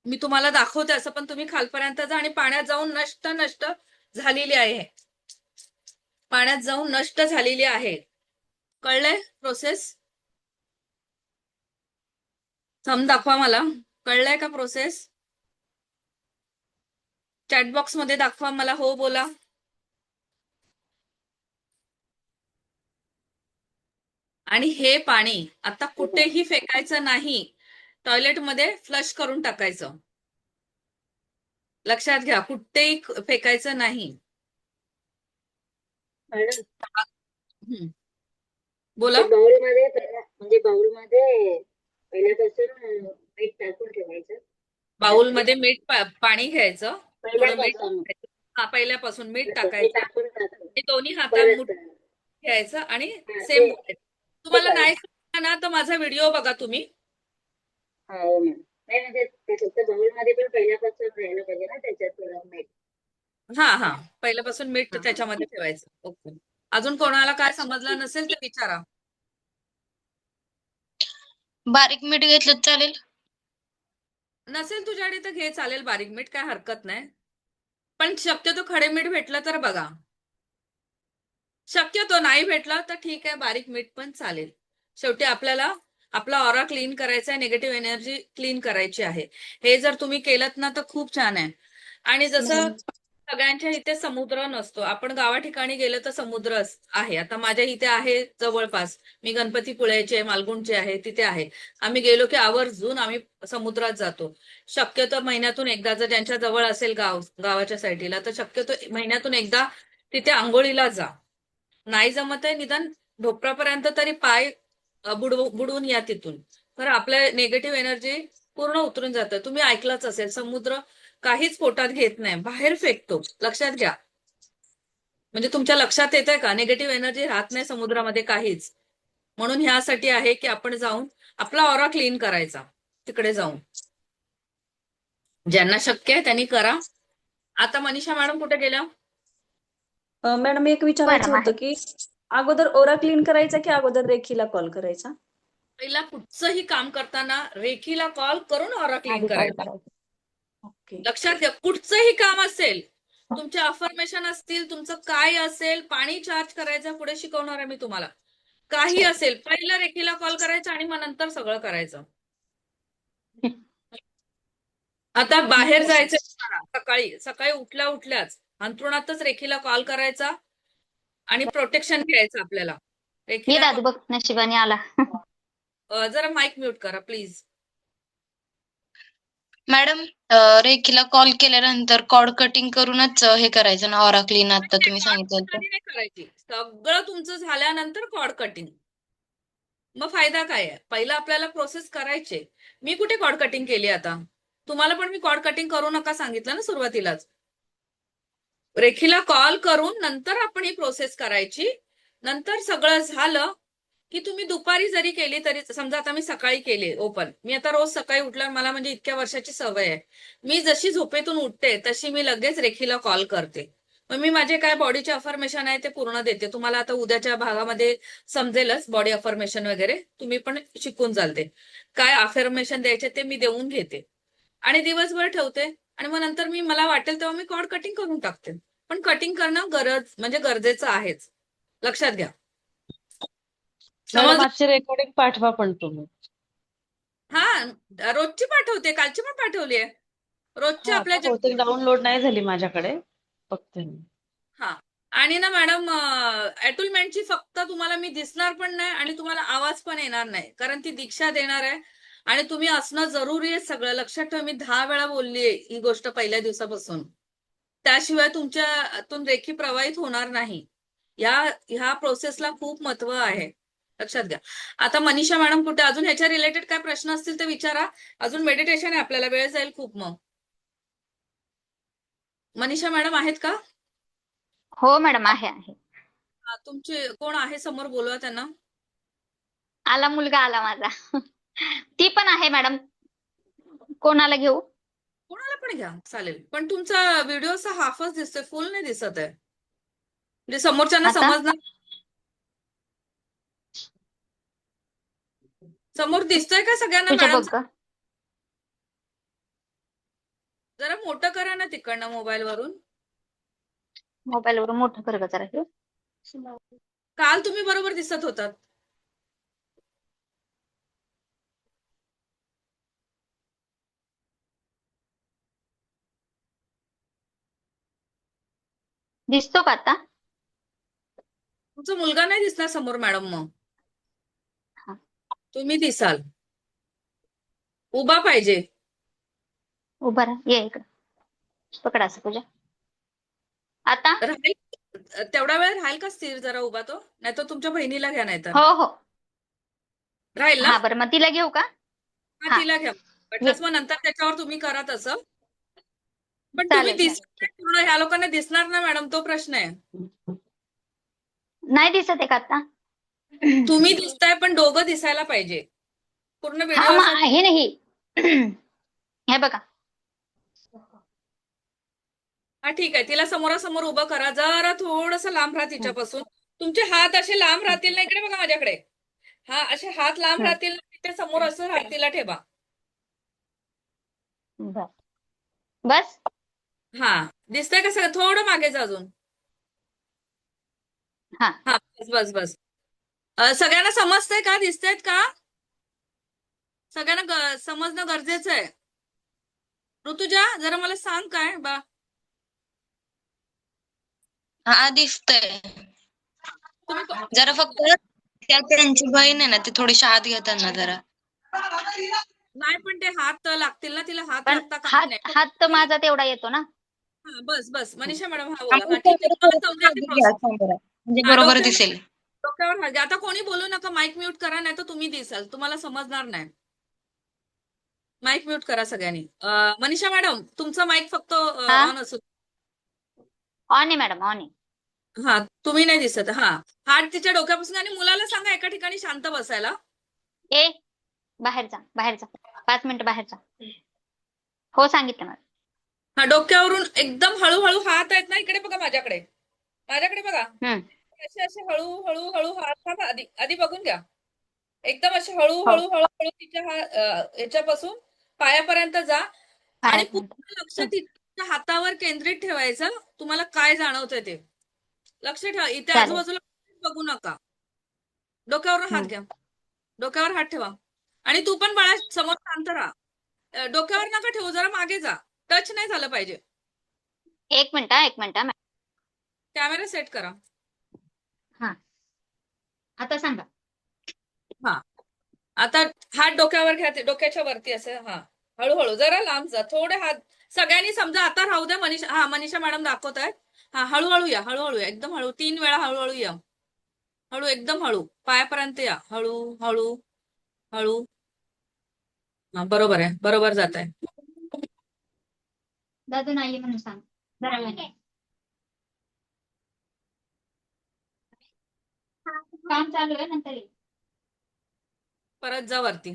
मी तुम्हाला दाखवते असं, पण तुम्ही खालपर्यंत जा आणि पाण्यात जाऊन नष्ट नष्ट झालेली आहे. पाण्यात जाऊन नष्ट झालेली आहे. कळलंय प्रोसेस? थंब दाखवा मला. कळलंय का प्रोसेस? चॅट बॉक्स मध्ये दाखवा मला, हो बोला. आणि हे पाणी आता कुठेही फेकायचं नाही, टॉयलेटमध्ये फ्लश करून टाकायचं. लक्षात घ्या, कुठेही फेकायचं नाही. मॅडम बोला. बाउलमध्ये पहिल्यापासून मीठ टाकून ठेवायचं. बाउलमध्ये पाणी घ्यायचं, थोडं मीठ पहिल्यापासून टाकायचं. पहिल्यापासून मीठ ते टाकायचं टाकून टाकायचं. आणि दोन्ही हातात मुठ घ्यायचं आणि सेम बोलायचं. तुम्हाला नाही समजलं ना तर माझा व्हिडिओ बघा तुम्ही. हो मॅम. नाही म्हणजे ते फक्त बाउलमध्ये पण पहिल्यापासून राहायला पाहिजे ना, त्याच्यात थोडं मीठ. हा, पहिल्यापासून मीठ त्याच्यामध्ये ठेवायचं. ओके. अजून कोणाला काय समजलं नसेल तर विचारा. बारीक मीठ घेतलं तर चालेल? नसेल तुझ्याकडे तर घे, चालेल बारीक मीठ, काय हरकत नाही. पण शक्यतो खडे मीठ भेटलं तर बघा. शक्यतो नाही भेटलं तर ठीक आहे, बारीक मीठ पण चालेल. शेवटी आपल्याला आपला ऑरा क्लीन करायचा आहे, निगेटिव्ह एनर्जी क्लीन करायची आहे. हे जर तुम्ही केलं ना तर खूप छान आहे. आणि जसं सगळ्यांच्या इथे समुद्र नसतो, आपण गावा ठिकाणी गेलं तर समुद्र आहे. आता माझ्या इथे आहे जवळपास, मी गणपतीपुळ्याचे, मालगुणचे आहे, तिथे आहे. आम्ही गेलो की आवर्जून आम्ही समुद्रात जातो. शक्यतो महिन्यातून एकदा, जर ज्यांच्या जवळ असेल गावाच्या साईडला, तर शक्यतो महिन्यातून एकदा तिथे आंघोळीला जा. नाही जमत आहे निदान ढोपरापर्यंत तरी पाय बुडवून या तिथून. तर आपल्या निगेटिव्ह एनर्जी पूर्ण उतरून जातं. तुम्ही ऐकलंच असेल, समुद्र काहीच पोटात घेत नाही, बाहेर फेकतो. लक्षात घ्या. म्हणजे तुमच्या लक्षात येतंय का, निगेटिव्ह एनर्जी राहत नाही समुद्रामध्ये काहीच. म्हणून ह्यासाठी आहे की आपण जाऊन आपला ऑरा क्लीन करायचा तिकडे जाऊन. ज्यांना शक्य आहे त्यांनी करा. आता मनीषा मॅडम कुठे गेल्या? मॅडम एक विचारायचं बरं, होतं की अगोदर ओरा क्लीन करायचा की अगोदर रेखीला कॉल करायचा? पहिला कुठचंही काम करताना रेखीला कॉल करून ऑरा क्लीन आधी कॉल करायचा. करायचा. ओके. ओके. लक्षात घ्या, कुठचंही काम असेल, तुमचे अफर्मेशन असतील, तुमचं काय असेल, पाणी चार्ज करायचं पुढे शिकवणार आहे मी तुम्हाला. काही असेल, पहिलं रेखीला कॉल करायचा आणि मग नंतर सगळं करायचं. आता बाहेर जायचं सकाळी सकाळी उठल्या उठल्याच अंथरुणातच रेखीला कॉल करायचा आणि प्रोटेक्शन घ्यायचं आपल्याला. ये रेखीला दादू बघ नशिबाने आला. जरा माईक म्यूट करा प्लीज. मॅडम रेखीला कॉल केल्यानंतर कॉर्ड कटिंग करूनच हे करायचं ना, ऑराक्लीन आता तुम्ही सांगितलं तर. नाही करायची, सगळं तुमचं झाल्यानंतर कॉर्ड कटिंग. मग फायदा काय आहे, पहिला आपल्याला प्रोसेस करायचे. मी कुठे कॉर्ड कटिंग केली आता, तुम्हाला पण मी कॉर्ड कटिंग करू नका सांगितलं ना सुरुवातीलाच. रेखीला कॉल करून नंतर आपण ही प्रोसेस करायची. नंतर सगळं झालं की तुम्ही दुपारी जरी केली तरी, समजा आता मी सकाळी केली ओपन, मी आता रोज सकाळी उठल्यावर मला म्हणजे इतक्या वर्षाची सवय आहे, मी जशी झोपेतून उठते तशी मी लगेच रेखीला कॉल करते. मग मी माझे काय बॉडीचे अफर्मेशन आहे ते पूर्ण देते. तुम्हाला आता उद्याच्या भागामध्ये समजेलच बॉडी अफर्मेशन वगैरे, तुम्ही पण शिकून जाल ते काय अफर्मेशन द्यायचे ते मी देऊन घेते आणि दिवसभर ठेवते. आणि मग नंतर मला वाटेल तेव्हा मी कॉर्ड कटिंग करून टाकते. पण कटिंग करणं गरजेचं आहेच, लक्षात घ्या. मॅडम समज आजची रेकॉर्डिंग पाठवा पण तुम्ही. हा, रोजची पाठवते, कालची पण पाठवली आहे. रोजची हा आपल्या का, बहुतेक डाउनलोड नाही झाली माझ्याकडे, बघते मी. हा. आणि ना मॅडम, ॲटुलमेंटची फक्त तुम्हाला मी दिसणार पण नाही आणि तुम्हाला आवाज पण येणार नाही, कारण ती दीक्षा देणार आहे आणि तुम्ही असणं जरुरी आहे. सगळं लक्षात ठेवा, मी 10 वेळा बोललीये ही गोष्ट पहिल्या दिवसापासून. त्याशिवाय तुमच्यातून रेखी प्रवाहित होणार नाही. ह्या प्रोसेसला खूप महत्व आहे, लक्षात घ्या. आता मनीषा मॅडम कुठे, अजून ह्याच्या रिलेटेड काय प्रश्न असतील तर विचारा. अजून मेडिटेशन आहे आपल्याला, वेळ जाईल खूप. मग मनीषा मॅडम आहेत का? हो मॅडम आहे. तुमचे कोण आहे समोर, बोलवा त्यांना. आला मुलगा आला माझा. ती पण आहे मॅडम. कोणाला घेऊ? कोणाला पण घ्या चालेल, पण तुमचा व्हिडिओ असा हाफच दिसतोय, फुल नाही दिसत आहे, म्हणजे समोरच्यांना आता समजणार. समोर दिसतोय का सगळ्यांना तुझ्या मॅडम? बघ ग. जरा मोठं करा ना तिकडनं मोबाईल वरून. मोबाईलवरून मोठं कर ग जरा हे. काल तुम्ही बरोबर दिसत होतात. दिसतो का आता? तुमचा मुलगा नाही दिसणार समोर मॅडम, मग हा. तुम्ही दिसाल. उभा पाहिजे. उभा राहा, ये इकडं. पकड असं पूजा. आता राहील तेवढा वेळ राहील का स्थिर जरा उभा तो, नाही तर तुमच्या बहिणीला घ्या, नाही तर हो हो. राहील ना. हा बरं, मग तिला घेऊ का? हा, हा. तिला घ्या वाटलंच, मग नंतर त्याच्यावर तुम्ही करा तसं. पण तुम्ही चालेल दिसत चालेल. पूर्ण, ह्या लोकांना दिसणार ना मॅडम, तो प्रश्न आहे. नाही दिसत आहे का आता? तुम्ही दिसताय पण दोघं दिसायला पाहिजे पूर्ण हा व्हिडिओ. मग आहे नाही. हे बघा. हा ठीक आहे, तिला समोरासमोर उभं करा, जरा थोडस लांब राहा तिच्यापासून. तुमचे हात असे लांब राहतील ना, इकडे बघा माझ्याकडे. हा, असे हात लांब राहतील ना, तिथे समोर असं तिला ठेवा. बर. बस. हा, दिसतंय का सगळं? थोडं मागे जा अजून. हा. हा, बस बस बस. सगळ्यांना समजतंय का, दिसतायत का? सगळ्यांना समजणं गरजेचं आहे. ऋतुजा जरा मला सांग काय बा. हा दिसतंय. तुम्ही जरा फक्त त्यांची बहीण आहे ना, ती थोडीशी आत घेताना जरा. नाही, पण ते हात लागतील ना तिला, हात पण लागता कामा नये. हात तर माझा तेवढा येतो ना. हा, बस बस. मनीषा मॅडम, हा बोला. हा ठीक आहे, तुम्हाला समजेल ती प्रोसेस. म्हणजे हा, बरोबर दिसेल. डोक्यावर हात घ्या. आता कोणी बोलू नका, माईक म्यूट करा, नाही तर तुम्ही दिसाल, तुम्हाला समजणार नाही. माईक म्यूट करा सगळ्यांनी. मनीषा मॅडम, तुमचा माईक फक्त हा. ऑन असू. ऑन आहे मॅडम, ऑन आहे. हा, तुम्ही नाही दिसत. हा, हात तिच्या डोक्यापासून, आणि मुलाला सांगा एका ठिकाणी शांत बसायला. ए बाहेर जा, बाहेर जा. 5 मिनिटं बाहेर जा. हो सांगितलं मॅडम. हा, डोक्यावरून एकदम हळूहळू हात आहेत ना, इकडे बघा माझ्याकडे, माझ्याकडे बघा. असे असे हळू हळू हात आधी बघून घ्या. एकदम असे हळू हो. हळू हळू हळू तिच्या ह्याच्यापासून पायापर्यंत जा. आणि 5 मिनिट. पूर्ण लक्ष तिच्या हातावर केंद्रित ठेवायचं. तुम्हाला काय जाणवतंय ते लक्ष ठेवा. इथे चालेल. आजूबाजूला बघू नका. डोक्यावर हात घ्या. डोक्यावर हात ठेवा. आणि तू पण बाळा समोर शांत राहा. डोक्यावर नका ठेवू, जरा मागे जा. टच नाही झालं पाहिजे. 1 मिनिट हा, 1 मिनिट हा. कॅमेरा सेट करा. हा, आता सांगा. हा, आता हात डोक्यावर घ्या. ते डोक्याच्या वरती असं. हा, हळूहळू जरा लांब जा. थोडे हात सगळ्यांनी समजा आता राहू द्या. मनीषा मॅडम दाखवत आहेत. हा, हळूहळू या. हळूहळू या. एकदम हळू. 3 वेळा हळूहळू या. हळू, एकदम हळू. पायापर्यंत या. हळू हळू हळू. हा, बरोबर आहे. बरोबर जात आहे. दादू नाहीये म्हणून सांग. जरा वेळ. काम चालू आहे, नंतर ये. परत जा वरती.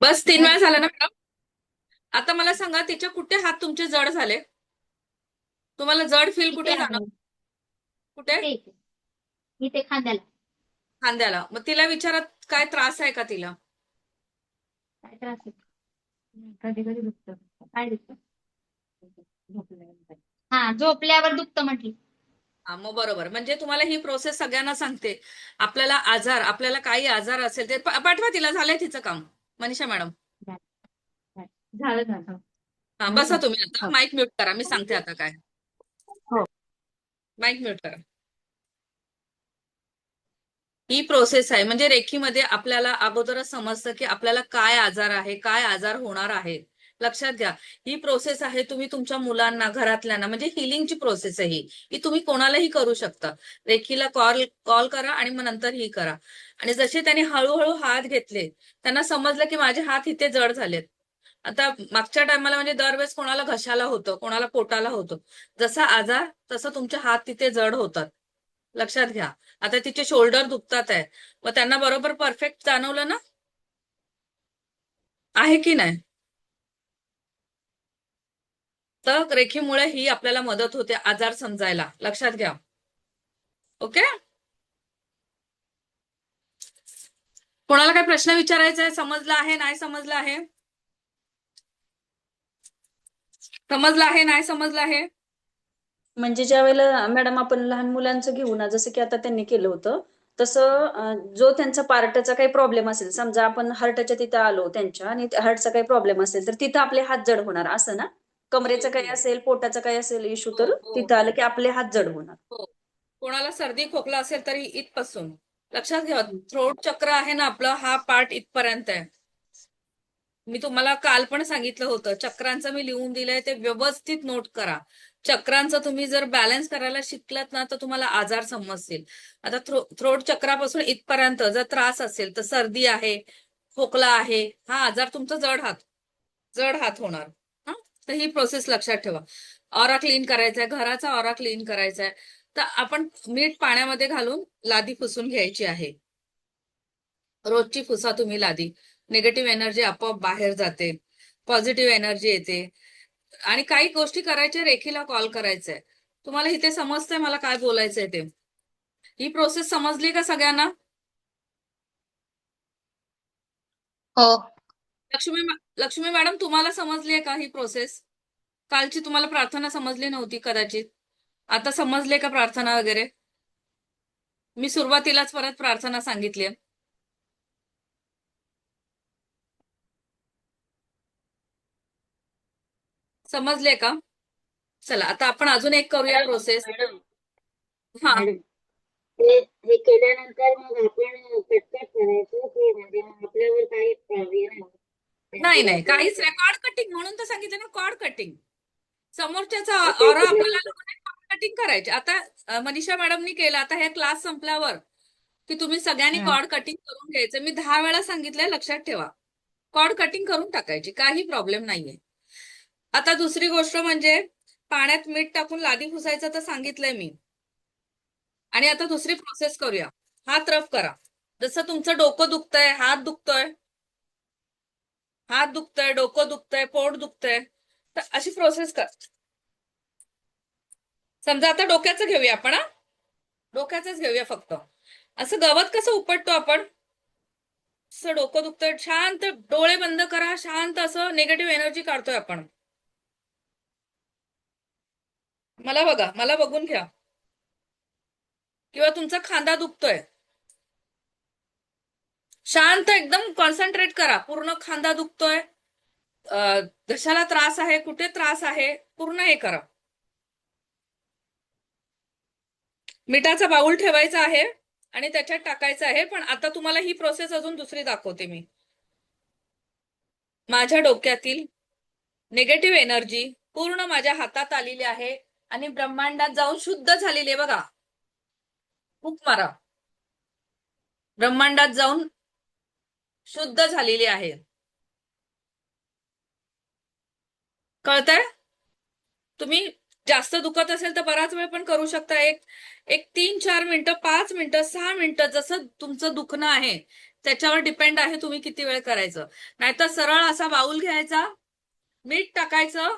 बस 3 वेळा झाला ना मॅडम. आता मला सांगा, तिचे कुठे हात तुमचे जड झाले? तुम्हाला जड फील कुठे जाणवलं? कुठे? इथे इथे खांद्याला. खांद्याला. मग तिला विचारत काय त्रास आहे का तिला? काय त्रास आहे? कधी कधी दुखतं. काय दुखतं? हा, झोपल्यावर दुखतं म्हटली. हा, मग बरोबर. म्हणजे तुम्हाला ही प्रोसेस सगळ्यांना सांगते. आपल्याला काही आजार असेल ते पाठवा तिला. झालंय तिचं काम. मनीषा मॅडम. झालं. हा, बसा तुम्ही आता. माईक म्यूट करा. मी सांगते आता काय. हो. माईक म्यूट करा. ही प्रोसेस आहे. म्हणजे रेखीमध्ये आपल्याला अगोदरच समजतं की आपल्याला काय आजार आहे, काय आजार होणार आहे. लक्षात घ्या. ही प्रोसेस आहे. तुम्ही तुमच्या मुलांना, घरातल्यांना, म्हणजे हिलिंगची प्रोसेस आहे ही तुम्ही कोणालाही करू शकता. रेखीला कॉल करा आणि मग नंतर ही करा. आणि जसे त्यांनी हळूहळू हात घेतले, त्यांना समजलं की माझे हात इथे जड झालेत. आता मागच्या टायमाला म्हणजे दरवेळेस कोणाला घशाला होतं, कोणाला पोटाला होतं. जसा आजार तसं तुमचे हात तिथे जड होतात. लक्षात घ्या. आता तिचे शोल्डर दुखतात आहे. मग त्यांना बरोबर परफेक्ट जाणवलं ना? आहे की नाही? तर रेखीमुळे ही आपल्याला मदत होते आजार समजायला. लक्षात घ्या. ओके. कोणाला काही प्रश्न विचारायचा आहे? समजला आहे, नाही समजला आहे? समजलं आहे, नाही समजलं आहे? म्हणजे ज्या वेळेला मॅडम आपण लहान मुलांचं घेऊ ना, जसं की आता त्यांनी केलं होतं, तसं जो त्यांचा पार्टचा काही प्रॉब्लेम असेल, समजा आपण हार्टच्या तिथं आलो त्यांच्या आणि हार्टचा काही प्रॉब्लेम असेल तर तिथं आपले हात जड होणार, असं ना? कमरेचं काही असेल, पोटाचा काही असेल इश्यू, हो, तर हो, तिथं आलं हो, की आपले हात जड होणार. हो. कोणाला सर्दी खोकला असेल तरी इथपासून. लक्षात घ्या. थ्रोट चक्र आहे ना आपलं, हा पार्ट इथपर्यंत आहे. मी तुम्हाला काल पण सांगितलं होतं, चक्रांचं मी लिहून दिलंय, ते व्यवस्थित नोट करा. चक्रांचं तुम्ही जर बॅलन्स करायला शिकलात ना, तर तुम्हाला आजार समजतील. आता थ्रोट चक्रापासून इथपर्यंत जर त्रास असेल तर सर्दी आहे, खोकला आहे, हा आजार तुमचा जड हात होणार. हा, तर ही प्रोसेस लक्षात ठेवा. ऑरा क्लीन करायचा आहे, घराचा ऑरा क्लीन करायचा आहे. तर आपण मीठ पाण्यामध्ये घालून लादी पुसून घ्यायची आहे. रोजची पुसा तुम्ही लादी. निगेटिव्ह एनर्जी आपोआप बाहेर जाते, पॉझिटिव्ह एनर्जी येते. आणि काही गोष्टी करायच्या, रेखीला कॉल करायचंय. तुम्हाला इथे समजतंय मला काय बोलायचंय ते? ही प्रोसेस समजली का सगळ्यांना? हो. लक्ष्मी मॅडम, तुम्हाला समजली आहे का ही प्रोसेस? कालची तुम्हाला प्रार्थना समजली नव्हती कदाचित. आता समजले का प्रार्थना वगैरे? मी सुरुवातीलाच परत प्रार्थना सांगितली. समजले का? चला, आता आपण अजून एक करूया प्रोसेस. मॅडम हा, मॅडम हे केल्यानंतर मग आपण कटकट करायचं की म्हणजे मग आपल्यावर काही नाही, काहीच नाही. कॉर्ड कटिंग म्हणून तर सांगितलं ना, कॉर्ड कटिंग. समोरच्याचा ओके ऑरा ओके आपल्याला कटिंग करायचे. आता मनीषा मॅडमनी केलं. आता हे क्लास संपल्यावर की तुम्ही सगळ्यांनी कॉर्ड कटिंग करून घ्यायचं. मी 10 वेळा सांगितलंय, लक्षात ठेवा. कॉर्ड कटिंग करून टाकायची, काही प्रॉब्लेम नाहीये. आता दुसरी गोष्ट म्हणजे पाण्यात मीठ टाकून लादी पुसायचं तर सांगितलंय मी. आणि आता दुसरी प्रोसेस करूया. हात रफ करा. जसं तुमचं डोकं दुखतंय, हात दुखतोय, डोकं दुखतंय, पोट दुखतंय, तर अशी प्रोसेस कर. समजा आता डोक्याचं घेऊया आपण, डोक्याचंच घेऊया फक्त. असं गवत कसं उपटतो आपण, असं डोकं दुखतंय, शांत डोळे बंद करा, शांत असं निगेटिव्ह एनर्जी काढतोय आपण. मला बघा, मला बघून घ्या. किंवा तुमचा खांदा दुखतोय, शांत एकदम कॉन्सन्ट्रेट करा. पूर्ण खांदा दुखतोय, घशाला त्रास आहे, कुठे त्रास आहे, पूर्ण हे करा. मिठाचा बाऊल ठेवायचा आहे आणि त्याच्यात टाकायचं आहे. पण आता तुम्हाला ही प्रोसेस अजून दुसरी दाखवते मी. माझ्या डोक्यातील निगेटिव्ह एनर्जी पूर्ण माझ्या हातात आलेली आहे आणि ब्रह्मांडात जाऊन शुद्ध झालेली आहे. बघा, फूक मारा. ब्रह्मांडात जाऊन शुद्ध झालेली आहे. कळतंय? तुम्ही जास्त दुखत असेल तर बराच वेळ पण करू शकता. एक 3-4 मिनिटं, 5 मिनिटं, 6 मिनिटं, जसं तुमचं दुखणं आहे त्याच्यावर डिपेंड आहे तुम्ही किती वेळ करायचं. नाहीतर सरळ असा बाऊल घ्यायचा, मीठ टाकायचं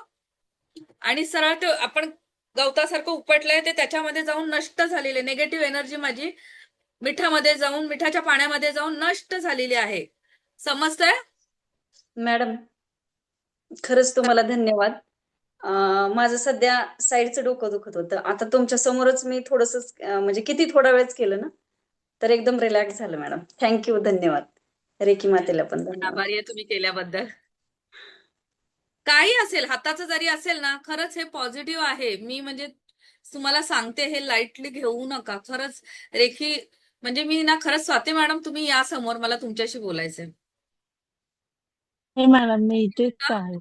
आणि सरळ ते आपण गवतासारखं उपटलंय ते त्याच्यामध्ये जाऊन नष्ट झालेले निगेटिव्ह एनर्जी माझी मिठामध्ये जाऊन, मिठाच्या पाण्यामध्ये जाऊन नष्ट झालेली आहे. समजतंय? मॅडम खरंच तुम्हाला धन्यवाद. माझं सध्या साईडचं डोकं दुखत होतं. आता तुमच्या समोरच मी थोडस म्हणजे किती थोडा वेळच केलं ना, तर एकदम रिलॅक्स झालं मॅडम. थँक्यू, धन्यवाद. रेकी मातेला पण धन्यवाद. आभारी आहे तुम्ही केल्याबद्दल. काही असेल, हाताचं जरी असेल ना, खरंच हे पॉझिटिव्ह आहे. मी म्हणजे तुम्हाला सांगते, हे लाईटली घेऊ नका. खरंच रेखी म्हणजे मी ना, खरंच स्वाती मॅडम तुम्ही या समोर, मला तुमच्याशी बोलायचंय. हे मॅडम मी इथेच आहे.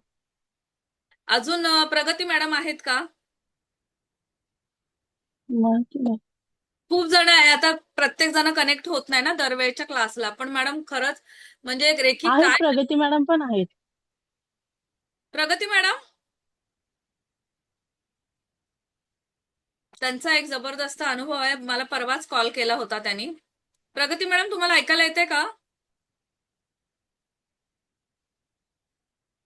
अजून प्रगती मॅडम आहेत का? मग खूप जण आहे. आता प्रत्येक जण कनेक्ट होत नाही ना दरवेळच्या क्लासला. पण मॅडम खरंच म्हणजे रेखी आहेत, काय, प्रगती मॅडम पण आहेत. प्रगती मॅडम त्यांचा एक जबरदस्त अनुभव आहे. मला परवाच कॉल केला होता त्यांनी. प्रगती मॅडम तुम्हाला ऐकायला येते का?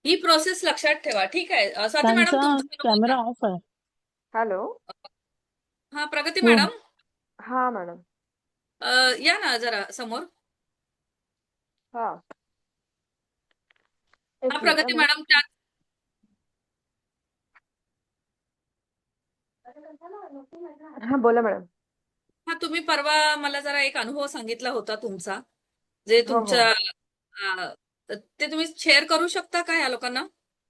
ही प्रोसेस लक्षात ठेवा, ठीक आहे. स्वाती मॅडम त्यांचा तुमचं कॅमेरा बोला. ऑफ आहे. हॅलो. हा प्रगती हो. मॅडम, हा मॅडम. या ना जरा समोर. हा, हा एक मिनिट प्रगती मॅडम. मॅडम, त्या हा बोला मॅडम. हा तुम्ही परवा मला जरा एक अनुभव सांगितला होता तुमचा, जे हो हो तुमच्या ते तुम्ही शेअर करू शकता का या लोकांना?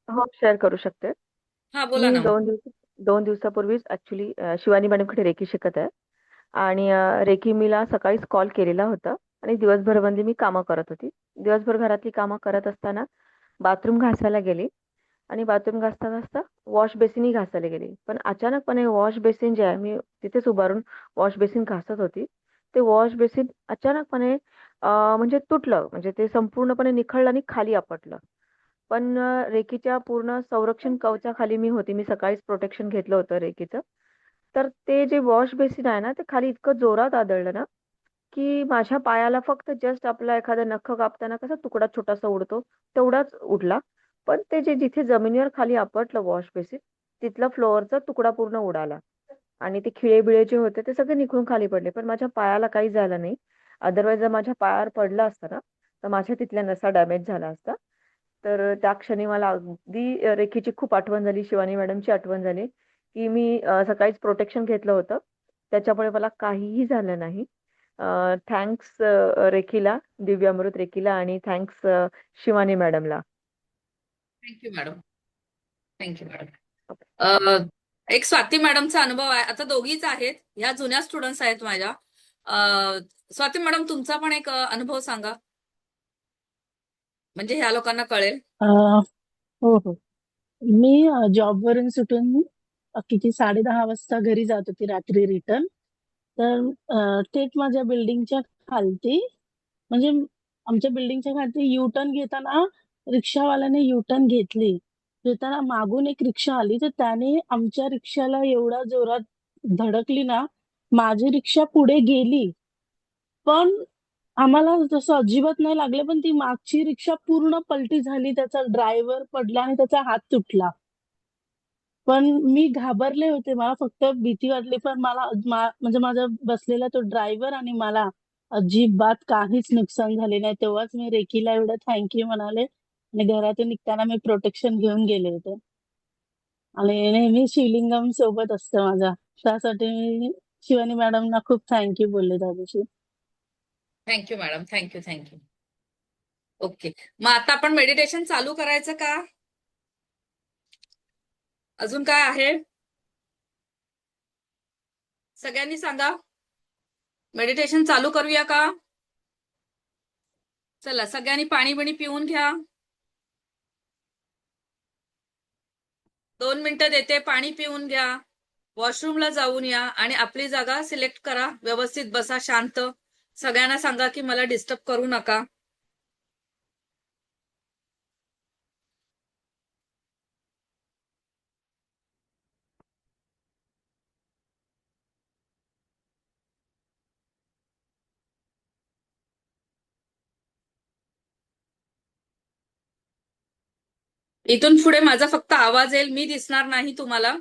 हो, शेअर करू शकते. हा बोला मी ना. 2 दिवसापूर्वीच ऍक्च्युली शिवानी मॅडमकडे रेकी शिकत आहे. आणि रेकी मीला सकाळीच कॉल केलेला होता आणि दिवसभरमध्ये मी कामं करत होती. दिवसभर घरातली कामं करत असताना बाथरूम घासायला गेली आणि बाथरूम घासता घासता वॉश बेसिनही घासायला गेली. पण अचानकपणे वॉश बेसिन जे आहे, मी तिथेच उभारून वॉश बेसिन घासत होती, ते वॉश बेसिन अचानकपणे म्हणजे तुटलं. म्हणजे ते संपूर्णपणे निखळलं आणि खाली आपटलं. पण रेकीच्या पूर्ण संरक्षण कवचाखाली मी होती. मी सकाळीच प्रोटेक्शन घेतलं होतं रेकीचं. तर ते जे वॉश बेसिन आहे ना, ते खाली इतकं जोरात आदळलं ना, की माझ्या पायाला फक्त जस्ट आपला एखादा नख कापताना कसा तुकडा छोटासा उडतो, तेवढाच उडला. पण ते जिथे जमिनीवर खाली आपटलं वॉश बेसिन, तिथला फ्लोअरचा तुकडा पूर्ण उडाला. आणि ते खिळे-बिळे जे होते ते सगळे निघून खाली पडले. पण माझ्या पायाला काही झालं नाही. अदरवाईज जर माझ्या पायावर पडला असता ना, तर माझ्या तिथल्या नसा डॅमेज झाला असता. तर त्या क्षणी मला अगदी रेखीची खूप आठवण झाली, शिवानी मॅडमची आठवण झाली, की मी सकाळीच प्रोटेक्शन घेतलं होतं. त्याच्यामुळे मला काहीही झालं नाही. थँक्स रेखीला, दिव्यामृत रेखीला आणि थँक्स शिवानी मॅडमला. Thank you madam, thank you madam. एक स्वाती मॅडमचा अनुभव आहे. आता दोघीच आहेत, ह्या जुन्या स्टुडंट्स आहेत माझ्या. स्वाती मॅडम तुमचा पण एक अनुभव सांगा, म्हणजे ह्या लोकांना कळेल. हो हो. मी जॉबवरून सुटून किती 10:30 वाजता घरी जात होती रात्री रिटर्न. तर थेट माझ्या बिल्डिंगच्या खालती, म्हणजे आमच्या बिल्डिंगच्या खालती यू टर्न घेताना रिक्षावाल्याने युटर्न घेतली. घेताना मागून एक रिक्षा आली, तर त्याने आमच्या रिक्षाला एवढा जोरात धडकली ना, माझी रिक्षा पुढे गेली. पण आम्हाला तसं अजिबात नाही लागलं, पण ती मागची रिक्षा पूर्ण पलटी झाली. त्याचा ड्रायव्हर पडला आणि त्याचा हात तुटला. पण मी घाबरले होते. मला फक्त भीती वाटली. पण म्हणजे माझा बसलेला तो ड्रायव्हर आणि मला अजिबात काहीच नुकसान झाले नाही. तेव्हाच मी रेकीला एवढं थँक्यू म्हणाले आणि घरातून निघताना मी प्रोटेक्शन घेऊन गेले होते. आणि नेहमी शिवलिंगम सोबत असतं माझ्या. त्यासाठी मी शिवानी मॅडमना खूप थँक्यू बोलले त्या दिवशी. Thank you madam, thank you. ओके, मग आता आपण मेडिटेशन चालू करायचं का? अजून काय आहे? सगळ्यांनी सांगा. मेडिटेशन चालू करूया का? चला, सगळ्यांनी पाणी बिणी पिऊन घ्या. 2 मिनिटं देते, पाणी पिऊन घ्या. वॉशरूमला जाऊन या आणि आपली जागा सिलेक्ट करा. व्यवस्थित बसा, शांत. सगळ्यांना सांगा की मला डिस्टर्ब करू नका. इथून पुढे माझा फक्त आवाज येईल, मी दिसणार नाही तुम्हाला.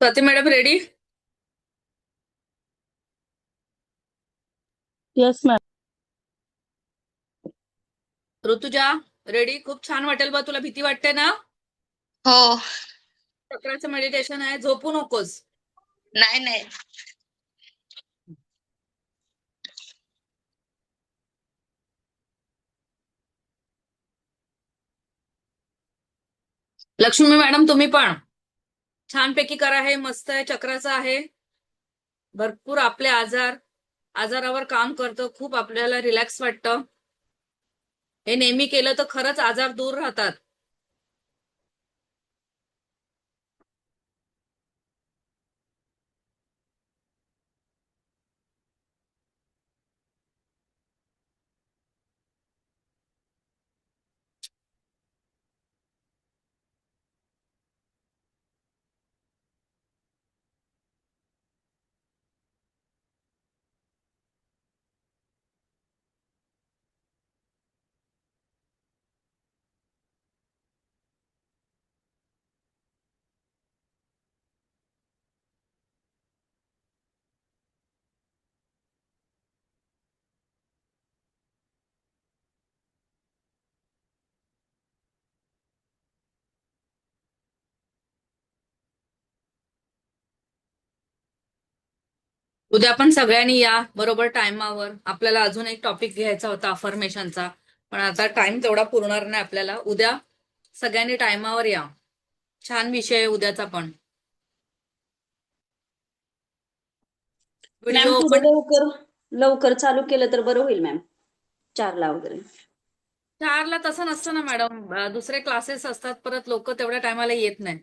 Swati madam ready? Yes ma'am. Rutuja ready? खूप छान वाटेल बा. तुला भीती वाटते ना? हो. चक्राचं मेडिटेशन आहे, झोपू नकोस. नाही. लक्ष्मी मॅडम तुम्ही पण छानपैकी करा. हे मस्त आहे, चक्राचं आहे. भरपूर आपले आजारावर काम करतं. खूप आपल्याला रिलॅक्स वाटतं. हे नेहमी केलं तर खरंच आजार दूर राहतात. उद्या पण सगळ्यांनी या बरोबर टायमावर. आपल्याला अजून एक टॉपिक घ्यायचा होता अफर्मेशनचा, पण आता टाइम तेवढा पुरणार नाही आपल्याला. उद्या सगळ्यांनी टायमावर या. छान विषय आहे उद्याचा पण. मॅम व्हिडिओ थोडं पण लवकर चालू केलं तर बरं होईल मॅम. 4ला वगैरे. 4ला तसं नसतं ना मॅडम. दुसरे क्लासेस असतात, परत लोक तेवढ्या टायमाला येत नाही.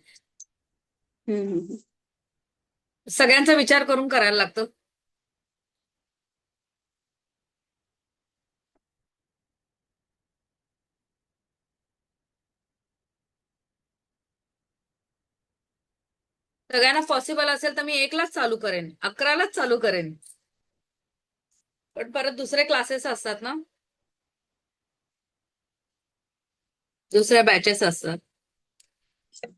हम्म. सगळ्यांचा विचार करून करायला लागतं. सगळ्यांना पॉसिबल असेल तर मी 1लाच चालू करेन, 11लाच चालू करेन. पण परत दुसरे क्लासेस असतात ना, दुसऱ्या बॅचेस असतात.